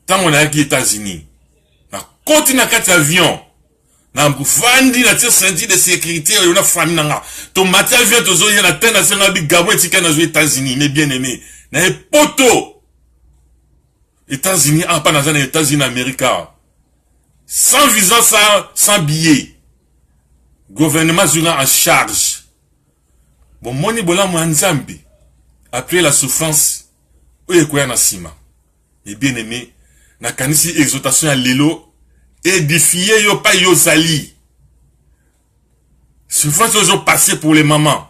tant on a qui États-Unis na continue na 4 avions na mfandi na tir ceinture de sécurité on a famille nanga ton matin avion tozo ya na tena senga bi gabo etika na aux États-Unis mais bien aimé na poto États-Unis en pas dans les États-Unis américains sans visa sans billet gouvernement en charge bon moni bola mo nzambi après la souffrance oye koya na sima et bien aimé na kanisi exhortation à lelo édifier yo pa yo zali souffrance ozo passé pour les mamans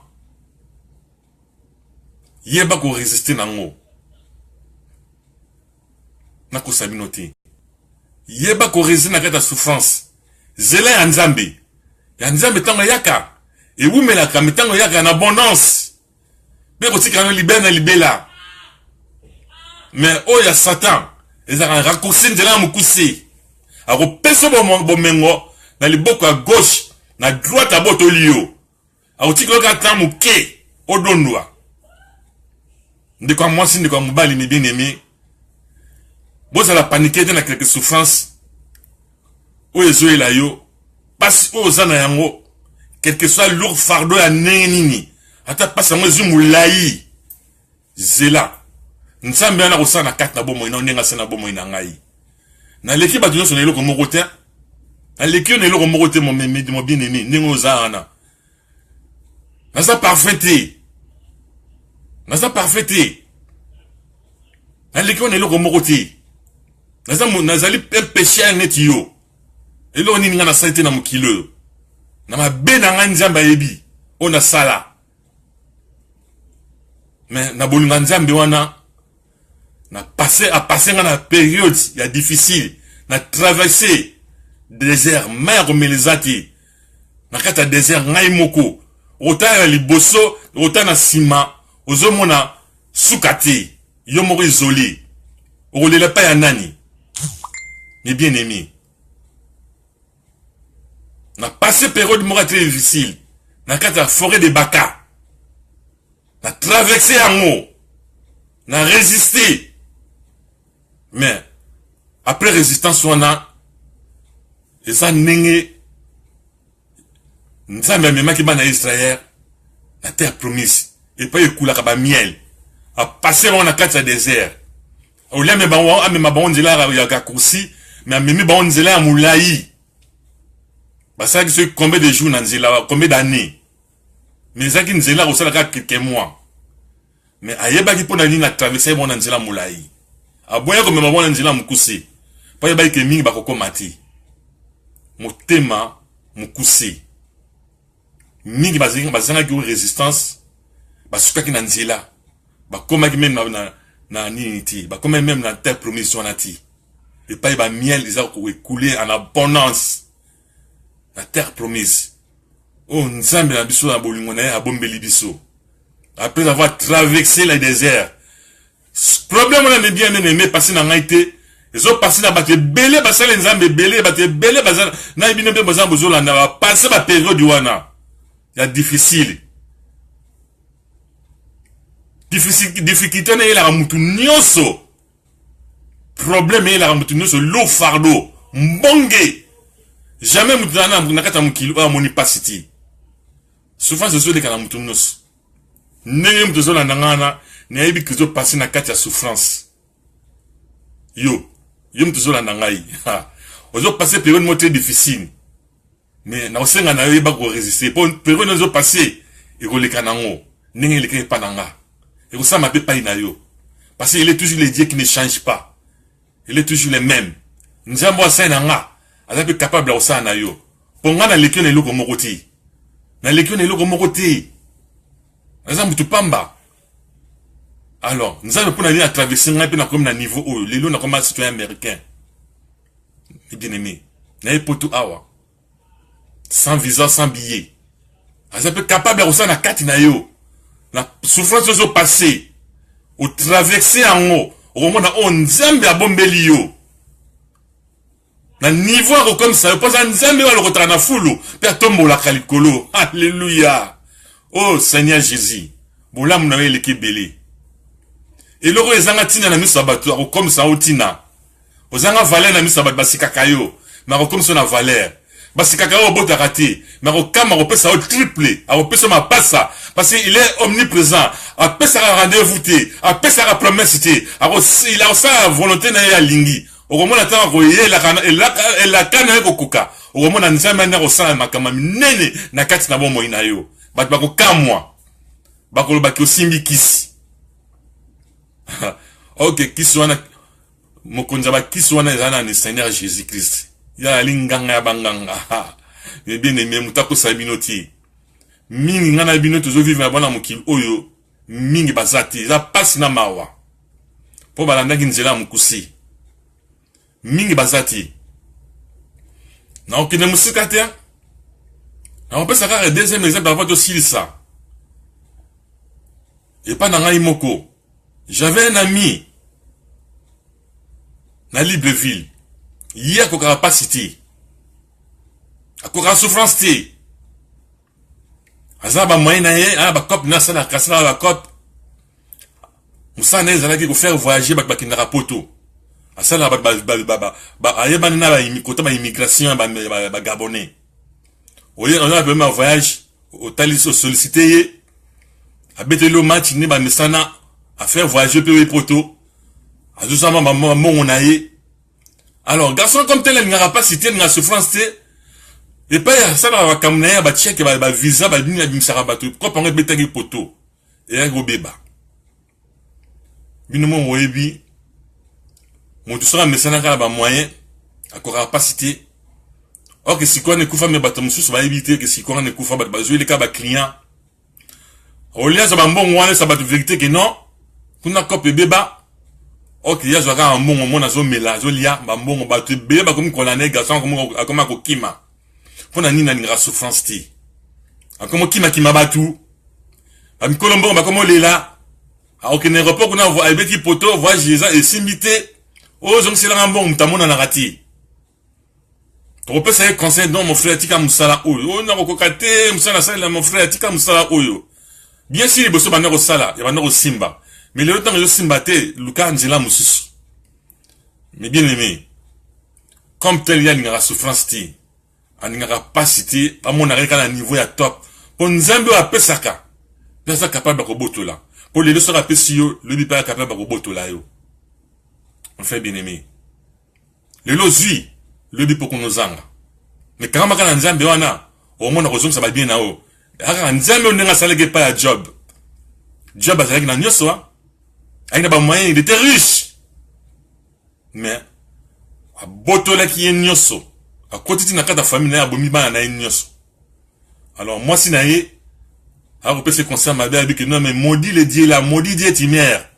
yeba ko résister nango na ko sabinote yeba ko résister na kata souffrance zela ya nzambe tango yaka et vous me la kamitango yaka en abondance mais ko tika no libena libela mais oh ya Satan ils ont raccourci nzela mukuse ako peso bomengo na liboko à gauche na droite à botolio ako tika loka tamuke odondwa ndeko mwasi ndeko mubali mi bien aimé boza la paniquer dans quelques souffrances o ezoela yo passe ozana yango quel que soit lourd fardeau ya nini ata passe yango zumulai zela nzambe ana kosana kat na bomo ina ndenga sana bomo ina ngai na leki ba tunyo sonelo ko mokote na leki on elo ko mokote mo bien aimé ndengo ozana na sa parfaité na leki on elo ko mokote nazali péché net yo elo nini ngana saite na mukilo na mabena nga nzamba yebi ona sala mais na bolinga nzambe wana na passer ngana période ya difficile na traverser désert mer melizati na kata désert ngai moko ota ya liboso ota na sima ozomona sukati yo moko isolé okolela pa ya nani mes bien-aimés na passé période moko très difficile na kata forêt de Baka na traversé yango na résister mais après résistance wana eza ndenge nzambe amemaki bana Israël na terre promise et pas ekulaka ba miel a passé na kati ya désert oleme bango amema bango nzela ya kakursi mais amemi bango nzela ya mulai basaki ce combien de jours na nzela combien d'années mais zaki nzela kosalaka quelques mois mais ayebaki pona nini na traverser bona nzela mulai aboya ko mema bona nzela mukuse pa yeba ke mingi bakokoma ti motema mukuse mingi bazanga ki résistance basukaki na nzela bakomaki même na nini ti bakomaki même na terre promise wana ti et pas yeba miel ils ont écoulé en abondance la terre promise oh nzambe na biso na bolingo na ya bombeli biso après avoir traversé le désert problème on a bien aimé passer na ngaité ils ont passé na baté belé basale nzambe belé baté belé bazana na ibine be bazana bozola na passer ba période wana ya difficile difficulté na ila mutu nyonso problème ila mutu nyonso lo fardeau mbonge jamais mutu na kata mukilo a moni pasiti souvent ce sont des kana mutu nyonso ndenge mutu zola ngana na yebi kizo passer na kati ya souffrance yo mutu zola ngai ozo passer période mo très difficile mais na osenga na yeba ko résister pour période ozo passer et ko leka nango ndenge leka pa nanga et ko ça m'appelle pas inayo parce qu'il est toujours le Dieu qui ne change pas il est toujours le même nzambo asana nga azape capable de ça na yo ponga na lekio na eloko mokoti na lekio na eloko mokoti nzambo tupamba alors nzambo pona ni à traverser nga pe na comme na niveau o lelo na comme citoyen américain bien aimé na epoto awa sans visa sans billet azape capable de ça na kati na yo la souffrance zo passé au traverser en haut au moment où nzambe a bombeli yo na niveau comme ça pas nzambe wa lokota na fulu pe tombo la kalikolo alléluia oh Seigneur Jésus bolam na wele kibeli et loko ezanga tina na miso bato comme ça otina ozanga valeur na miso bato basika kayo mais comme ça na valeur basika kayo bota raté mais kama ko pesa au triple a ko pesa ma passa Parce qu'il est omniprésent. Après ça rendez-vous, après ça promesse, il a aussi la volonté na lingi. Au moment attend ko la kana ko kuka. Au moment na nzamba na ko sa makama nene na kati na bomo ina yo. Bat bako kamwa. Bako baki osimbi kisi. OK, kisi wana mokonza ba kisi wana ezana ni Seigneur Jésus-Christ. Ya linganga ya banganga. Et bien aimé mutako sabinoti. Mingi ngana bino tozo vivre na bana mokili oyo mingi bazati za pasi na mawa po balanda nzela mukusi mingi bazati na okine musika te na opesa ka deuxième exemple avant de silsa et pas na ngai moko j'avais un ami na Libreville hier ko capacité a souffrance te azaba moyena ye ba cop na sala kasala ba cop musana ezalaki ko faire voyager ba kinara poto asala ba ayeba na ba imikota ba immigration ba gabonais oye on a fait un voyage au taliso sollicité ye abetelo match ni ba mesana a faire voyager pe poto azusama ba mongo na ye alors garçon comme tel il n'aura pas cité na souffrance te. Et pas ça va kamna ba check ba visa ba bini bim sarabatu ko panga betagi poto et go beba bino mo webi mo tout ça mesana ka ba moyen à capacité OK si quoi ne kufa me bato mususu ba éviter que si quoi ne kufa ba jouer les cas ba client au lieu ça ba bon wana ça ba vérité que non kuna copie beba OK ya zo ka un bon moment na zo mela zo lia ba bon ba te beba comme qu'on a négation comme ko kima pona nina ngira souffrance ti akomo kima batu am kolombo ba komo lela a aucun aéroport kuna vo albeti poto voyage déjà et simité o zong sila ngambon mutamona na rati to peut ça conseil non mon frère tika musala oyo na ko kate musala sala mon frère tika musala oyo bien sûr boso bana ko sala ya bana ko simba mais le temps yo simba te luka njela mususu mais bien aimé comme tel ya ngira souffrance ti aninga capacité à mon arrêt à niveau ya top pour nzambe a pesaka pesa capable ko botola pour les deux sera pesio le bipa capable ko botola yo on fait bien aimé le lozui le bipo ko nozanga mais kama kana nzambe wana au moins na kozong ça va bien na o aka nzambe onenga salege pa ya job azaki na nyoso aina ba moyen il était riche mais a botola ki nyoso à côté de la famille na bomi bana na nyoso alors moi si naé a repé ce conseil ma belle que non mais maudit le Dieu là maudit Dieu timère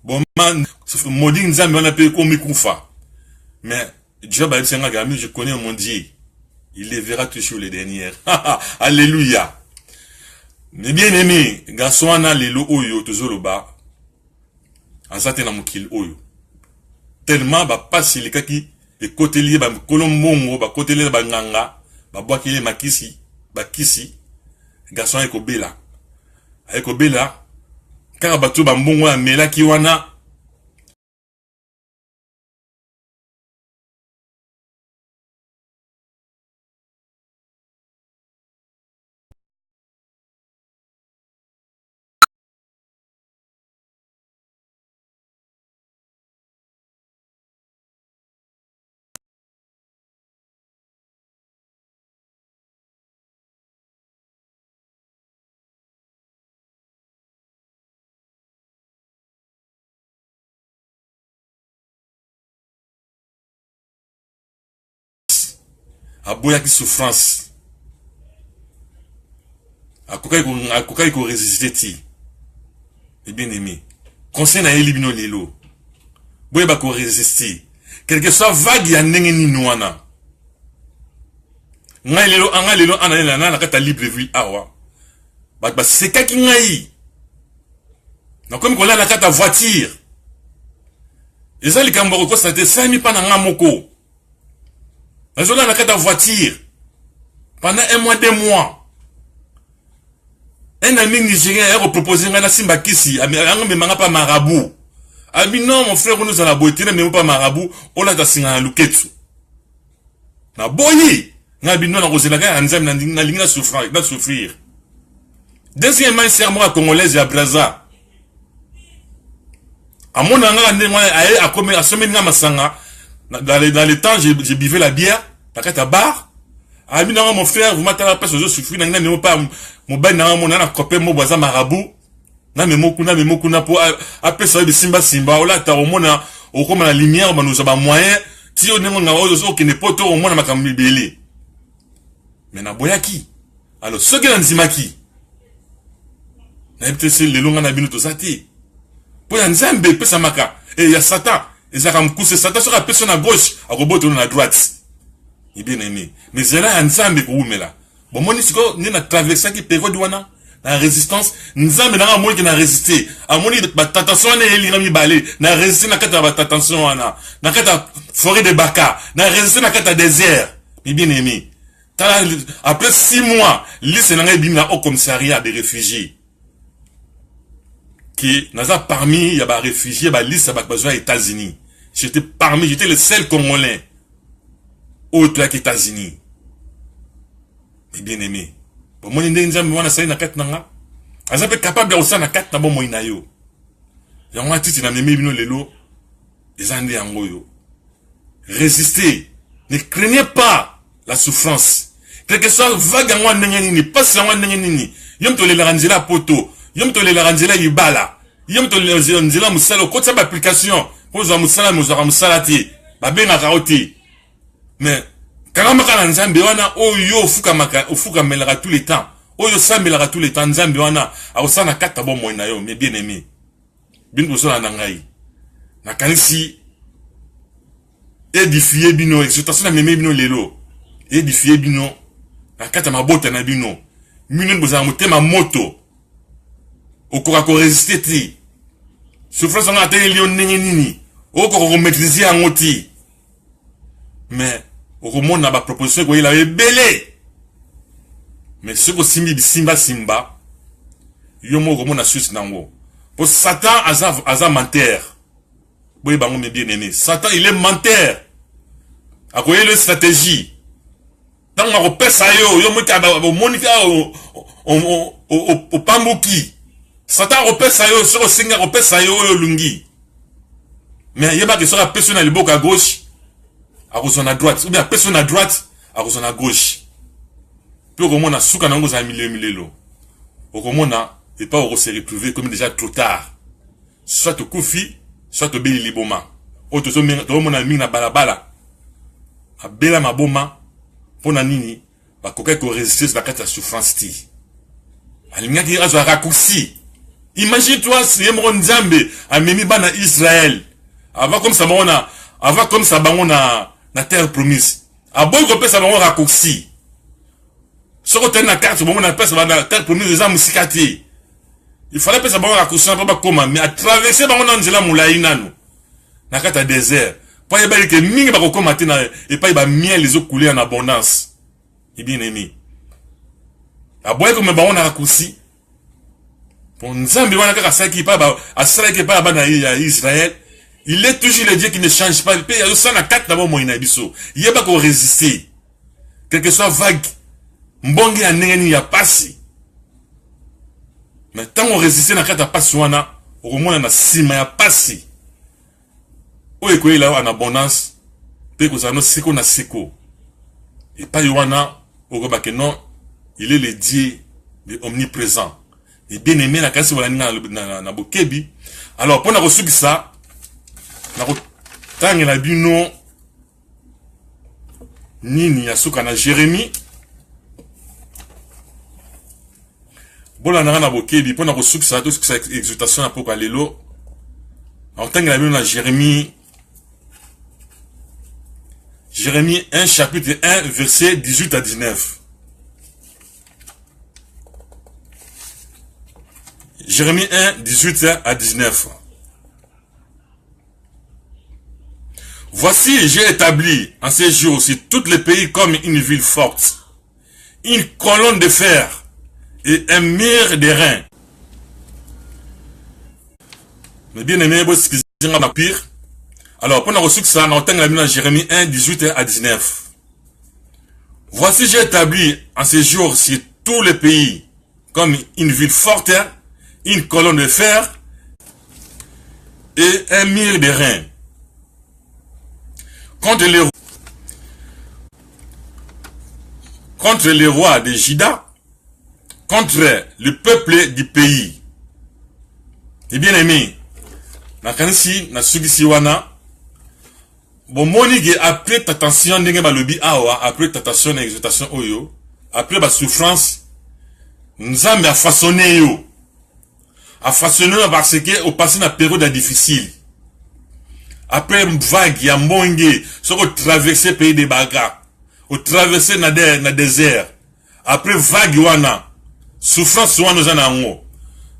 bon man maudit nzambe on a payé comme kufa mais Job a dit un gars je connais mon Dieu il les verra toujours les dernières alléluia mais bien aimé garçon na lelo oyo tozoloba azate na mukil oyo tellement ba passe les kaki et côté lié ba kolombongo ba côté lié ba nganga ba boakile makisi ba kisi garçon eko bela car bato ba mbongo ya mela ki wana aboya ki souffrance akokai ko résister ti et bien aimé conseil na elibino lelo boye ba ko résister quelque soit vague ya ndenge ni noana ngai lelo ana na kata Libreville awa ba sekaki ngai na comme ko la na kata voiture ezali kambo ko constater 5000 pa na ngamoko. Je suis dans la voiture pendant 1 mois, 2 mois. Un ami nigérien a proposé un simba kisi, mais pas marabout. Abi non, mon frère, nous allons la beauté, mais pas marabout, on a tassé un louketsu. Na boyi, na bi non, na rosé la gare, na souffrir. Deuxièmement, serment à Congolaise et à Braza. À mon anga, à semaine masanga, dans les temps, j'ai bivé la bière, la carte à bar. Ah, mon frère, vous m'attendez pas sur le suffit, n'a pas, mon bain n'a mon ana copé, mon voisin marabout. Na me mokuna pour appeler ça de simba, ou là, t'as au moins, au comme la lumière, nous avons moyen, si on est qui n'est pas au moins, ma camibélé. Mais na boyaki. Alors, ce qui est dans Zimaki, peut-être c'est le long en abîme tout ça. Pour y Nzambe, peut samaka. Et il y a Satan. Et ça comme coup, c'est Satan sur la personne à gauche, à robot à la droite. Il est bien aimé. Mais c'est là Nzambe pour vous, mais là. Bon, mon isco, n'y a traversé qui période douana. La résistance, Nzambe n'a pas moins qui n'a résisté. À mon niveau, attention, on est l'irami balé. N'a résisté n'a qu'à attention, n'a qu'à forêt de Baka. N'a résisté n'a qu'à désert. Mais bien aimé. Après 6 mois, l'État n'a pas au commissariat des réfugiés. Qui n'a parmi, il y a des réfugiés, il y a l'État aux États-Unis. J'étais le seul Congolais. Autre que les États-Unis. Mais bien aimé. Bon, moi, je suis capable de faire un bon moyen. Résistez. Ne craignez pas la souffrance. Quel que soit vague en nini, pas en nini. Yom to le ranzela poto. Yom to le ranzela ibala. Yom to le ranzela musala. Quand ça application, pour ça musala musalati. Babé na kaoti. Mais quand on a Nzambe wana oyo fuka melera tous les temps. Oyo sambelera tous les temps Nzambe wana awosana kata bon moina yo mais bien aimé. Bin bosola nangai. Na kanisi édifier bino exhortation na meme bino lelo. Édifier bino na kata mabota na bino. Mino boza motema moto. Okora ko résister ti. Souffrance on a atteint lion nini. Okora maîtriser en oti. Mais au monde n'a pas proposition qu'il avait belé. Mais ce que simba, yomo au monde a su nango. Pour Satan, aza menteur. Oui, bah, on est bien aimé. Satan, il est menteur. A quoi le stratégie? Tant qu'on repère ça yomo ka au monika au pamboki. Satan repère ça yo, sur le singa repère ça yo lungi. Mais il y a pas que sur la personne à l'époque à gauche. À cause à droite, ou bien personne à droite, à cause à gauche. Puis au moment où souka nango za milieu. Au moment où et pas au se retrouver comme déjà trop tard. Soit au koufi, soit au beli liboma. Au to mon ami na balabala. A bela maboma, pour na nini, va koka ko résister la carte souffrance ti. Alinga ki azo raccourci. Imagine-toi si Emron Nzambe a memi bana Israël. Avant comme ça on a na terre promise. A boy ko pesa bango raccourci. Soko ten na carte bon na pesa na terre promise les âmes sikati. Il fallait pesa bango raccourci pas comment mais à traverser bango na nzela mulai nanu. Na kata désert. Pour y bali que mingi ba ko komati na et pas ba miel les eaux couler en abondance. Et bien aimé. A boy ko me bango na raccourci. Pour Nzambi wana kaka saki pa ba asala ke pa ba na Israël. Il est toujours le Dieu qui ne change pas. Il y a aussi un 4 d'abord moyen biso. Il y a pas qu'on résister. Quel que soit vague, mbongi a nengeni ya passi. Mais tant on résiste na kata passi wana, au moins na sima ya passi. Oye ko ila en abondance, pe ko zano siko na siko. Et pas wana, au ba que non, il est le Dieu omniprésent. Et bien aimé na kasi wala na bokebi. Alors pour na reçu ça Tant la bino nini ya suka na Jérémie bola na bokebi pona ko suksa to suksa exhortation apoka lelo en tant la bino na Jérémie 1 chapitre 1 verset 18 à 19. Jérémie 1 18 à 19. Voici, j'ai établi en ces jours sur tous les pays comme une ville forte, une colonne de fer et un mur de reins. Mais bien aimé, vous ce pire. Alors, pour nous reçu que ça, on entend la Bible en Jérémie 1, 18 à 19. Voici, j'ai établi en ces jours sur tous les pays comme une ville forte, une colonne de fer et un mur de reins. Contre les rois de Juda, contre le peuple du pays. Et bien aimé, na kanisi na sugisi wana, bon monige après tentation ndenge balobi awa, après tentation na exaltation oyo, après ba souffrance, Nzambe a façonné yo. A façonné parce que au passé na période difficile. Après vague ya mbonge, soko traverser pays de baga, au traverser na désert. Après vague wana, souffrance wana za nango.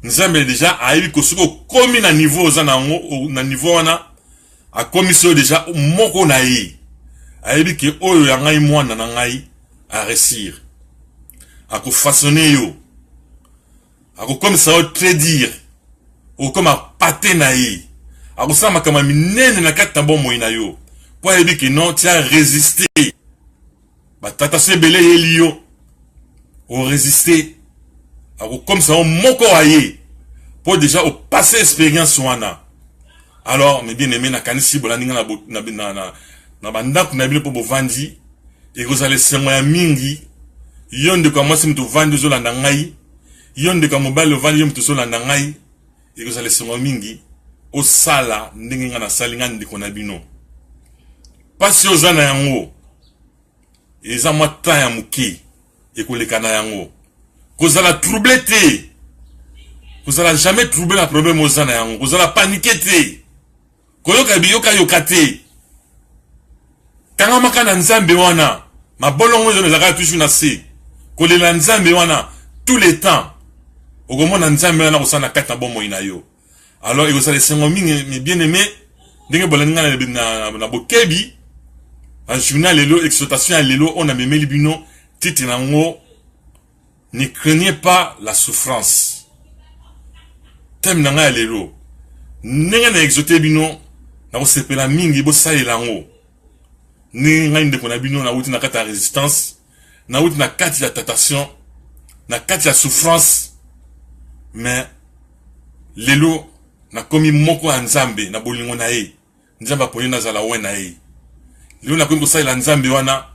Nzambe déjà a eu que soko komi na niveau za nango, na niveau wana a commission déjà moko na yi. A eu que oyo ya ngai mwana na ngai a réussir. A ko façonner yo. A ko comme ça au tradir. Ou comme a paté na yi. A ko sama kama minene na kata bomo ina yo. Po a eu que non tu as résisté. Ba tata se belé elio. Ou résister. A ko comme ça au moko aye. Pour déjà au passé expérience wana. Alors, mes bien-aimés, na kanisi bola ninga na bandaku na bino po bovandi, et vous allez se moya mingi, yon de commencer mtu vandi zo landa ngai, yon de kamobali le vandi yon mtu zo landa ngai, et vous allez se moya mingi, o sala ndenge nga na sali nga ndeko na bino. Pasi ozana yango, eza mwa ta ya muke, et koleka na yango. Kozala troublé te, vous allez jamais troubler la problème aux gens, vous allez paniquer. Koyoka biyoka yokate. Kanga makana nzambe wana, ma bolongo zo nezaka toujours na se. Kolela nzambe wana tous les temps. Okomona nzambe wana kosana kata bomo ina yo. Alors il vous allez sengo mingi mes bien-aimés, ndenge bolanga na bokebi. En journal lelo exhortation à lelo on a memeli bino titre nango ne craignez pas la souffrance. Thème nanga lelo. Nenga na exhorter bino na ko sepela mingi bo saelango. Nenga ndeko na bino na wuti na kata résistance, na wuti na kati ya tentation, na kati ya souffrance. Mais lelo na komi moko ya nzambe na bolingo na ye. Nzamba poni na zala we na ye. Lelo na komi ko saela nzambe wana.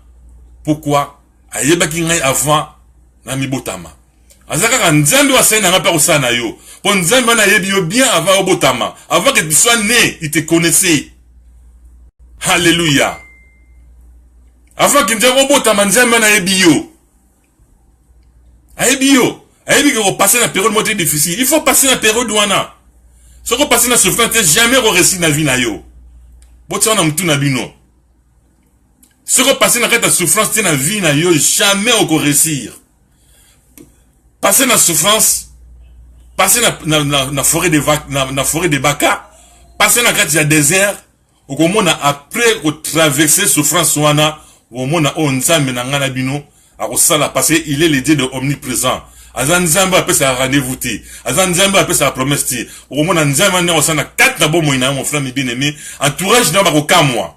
Pourquoi? Ayebaki ngai avant na mibotama. Azaka ka nzambe wa saena nga pa ko sana yo. Pour nzambe na yebi yo bien avant obotama. Avant que tu sois né, il te connaissait. Alléluia. Avant que nzambe obotama nzambe na yebi yo. Ayebi yo. Ayebi que vous passez la période très difficile. Il faut passer la période wana. Si vous passez la souffrance, jamais vous réussissez na vie na yo. Boti wana mtu na bino. Si vous passez la souffrance na vie na yo, jamais vous réussir. Passer la souffrance, passer na forêt de na forêt de Baka, passer na kati ya désert, au komona après au traverser souffrance wana, au mona o nzambe na ngana bino, a ko sala passer il est le Dieu de omniprésent. Azan nzambe apé sa rendez-vous ti, azan nzambe apé sa promesse ti. Au mona nzambe na osana kat na bomo ina mon frère bien-aimé, entourage na ba ko kamwa.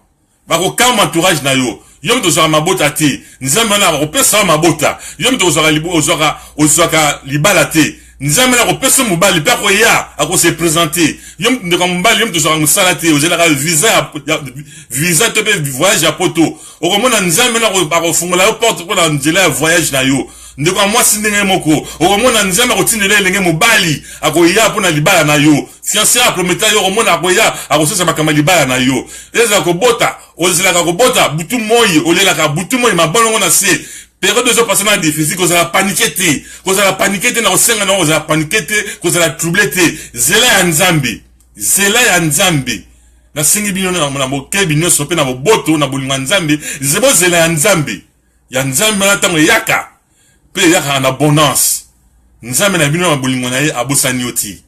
Ba ko kamwa entourage na yo. Yom to sera mabota te, nzambe na ko pesa mabota. Yom to sera libo ozaka libala te. Nzambe na ko pesa mobali pe ko ya ako se présenter. Yom de ko mobali yom to sera musala te, ozela ka visa to pe voyage à poto. Okomona nzambe na ko fungola yo porte pour la nzela voyage na yo. Ndeko mwasi ndenge moko. Okomona nzambe ko tindela elenge mobali ako ya pona libala na yo. Fiancé a promettre yo okomona ako ya ako sesa makama libala na yo. Eza ko bota ozela ka kobota butu moyi olela ka butu moyi mabolongo na se période de passer na difficile ko za paniquer te na osenga na oza paniquer te ko za troubler te zela ya nzambe na singi bino na mokebi no sope na boboto na bolinga nzambe zebo zela ya nzambe na tango yaka pe yaka en abondance nzambe na bino na bolingo na ye abosani oti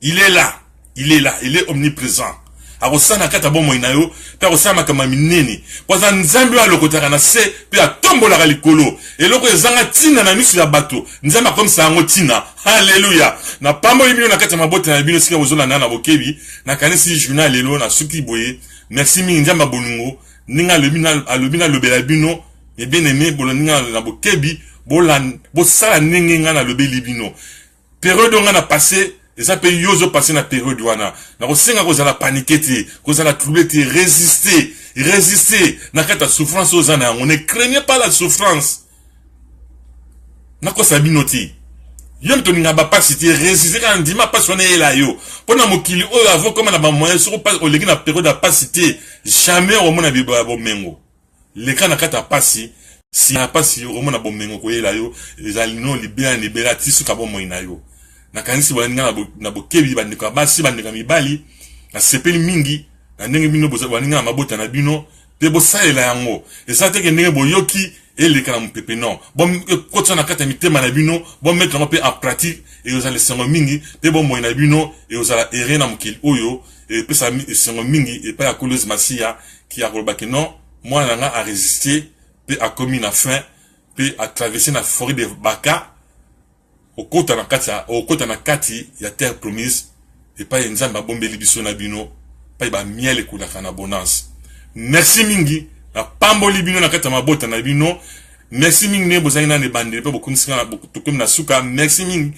il est omniprésent. Akosana kata bomo inayo pe akosama kama minene kwaza nzambe wa lokotaka na se pe atombola likolo eloko ezanga tina na misu ya bato nzambe akomisa yango tina. Haleluya. Na pambo yimio na kata mabote na bino sika ozola na bokebi na kanisi journal lelo na suki boye. Merci mingi nzamba bolungo ninga alobina lobela bino e bien aimé boloninga na bokebi bosala ndenge nga na lobeli bino période nga na passé eza pe yozo passé na période wana na kosenga kozala paniquer te kozala troubler te résister na kata souffrance ozana yango ne craignez pas la souffrance na kosa bino te yo toninga ba pasite résister quand ndima pas sona ela yo pona mokili oyo avo comme na ba moyen sur pas oleki na période de pasite jamais au mona biba bomengo le kana kata pasi si na pasi au mona bomengo ko ela yo ezalino libera tisu ka bo moina yo na kanisi baninga na bokebi bandika basi bandika mibali na sepeli mingi na ndenge bino baninga na mabota na bino pe bosalela yango eza te ke ndenge boyoki et kana mpepe non bon kotsa na kata mitema na bino bon mettre un peu en pratique et vous allez sengo mingi pe bon moina bino et vous allez errer na mokili oyo et pe ça sengo mingi et pas la cause masia qui a kolba que non moi nanga a résister pe a commis na fin pe a traverser na forêt de Baka au kota na kati ya terre promise et pas nzamba bombeli biso na bino pa ba miel ekula kana bonance merci mingi na pamboli bino na kata mabota na bino merci mingi ne bozali na ne bandele pe bokunisika na bokutokem na suka merci mingi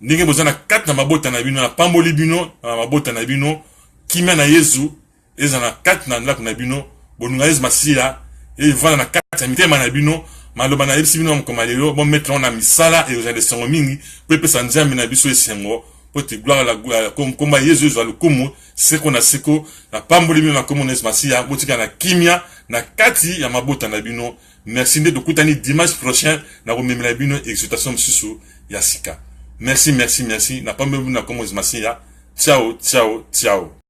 ndenge bozana kata na mabota na bino na pamboli bino na mabota na bino kimia na Yesu ezana kata na ndako na bino bonunga Yesu masia e vana na kata mitema na bino maloba na yebisi bino mkomalelo bon mettre na misala e ozali songo mingi pe pesa nzambe na biso esengo pote gloire la gloire comme Yesu zo le komo seko na seko na pamboli bino na komo Yesu masia botika na kimia na kati ya mabota na bino merci de kutani dimanche prochain na komemela bino exhortation msusu ya sika merci na pamboli bino na komo Yesu masia ciao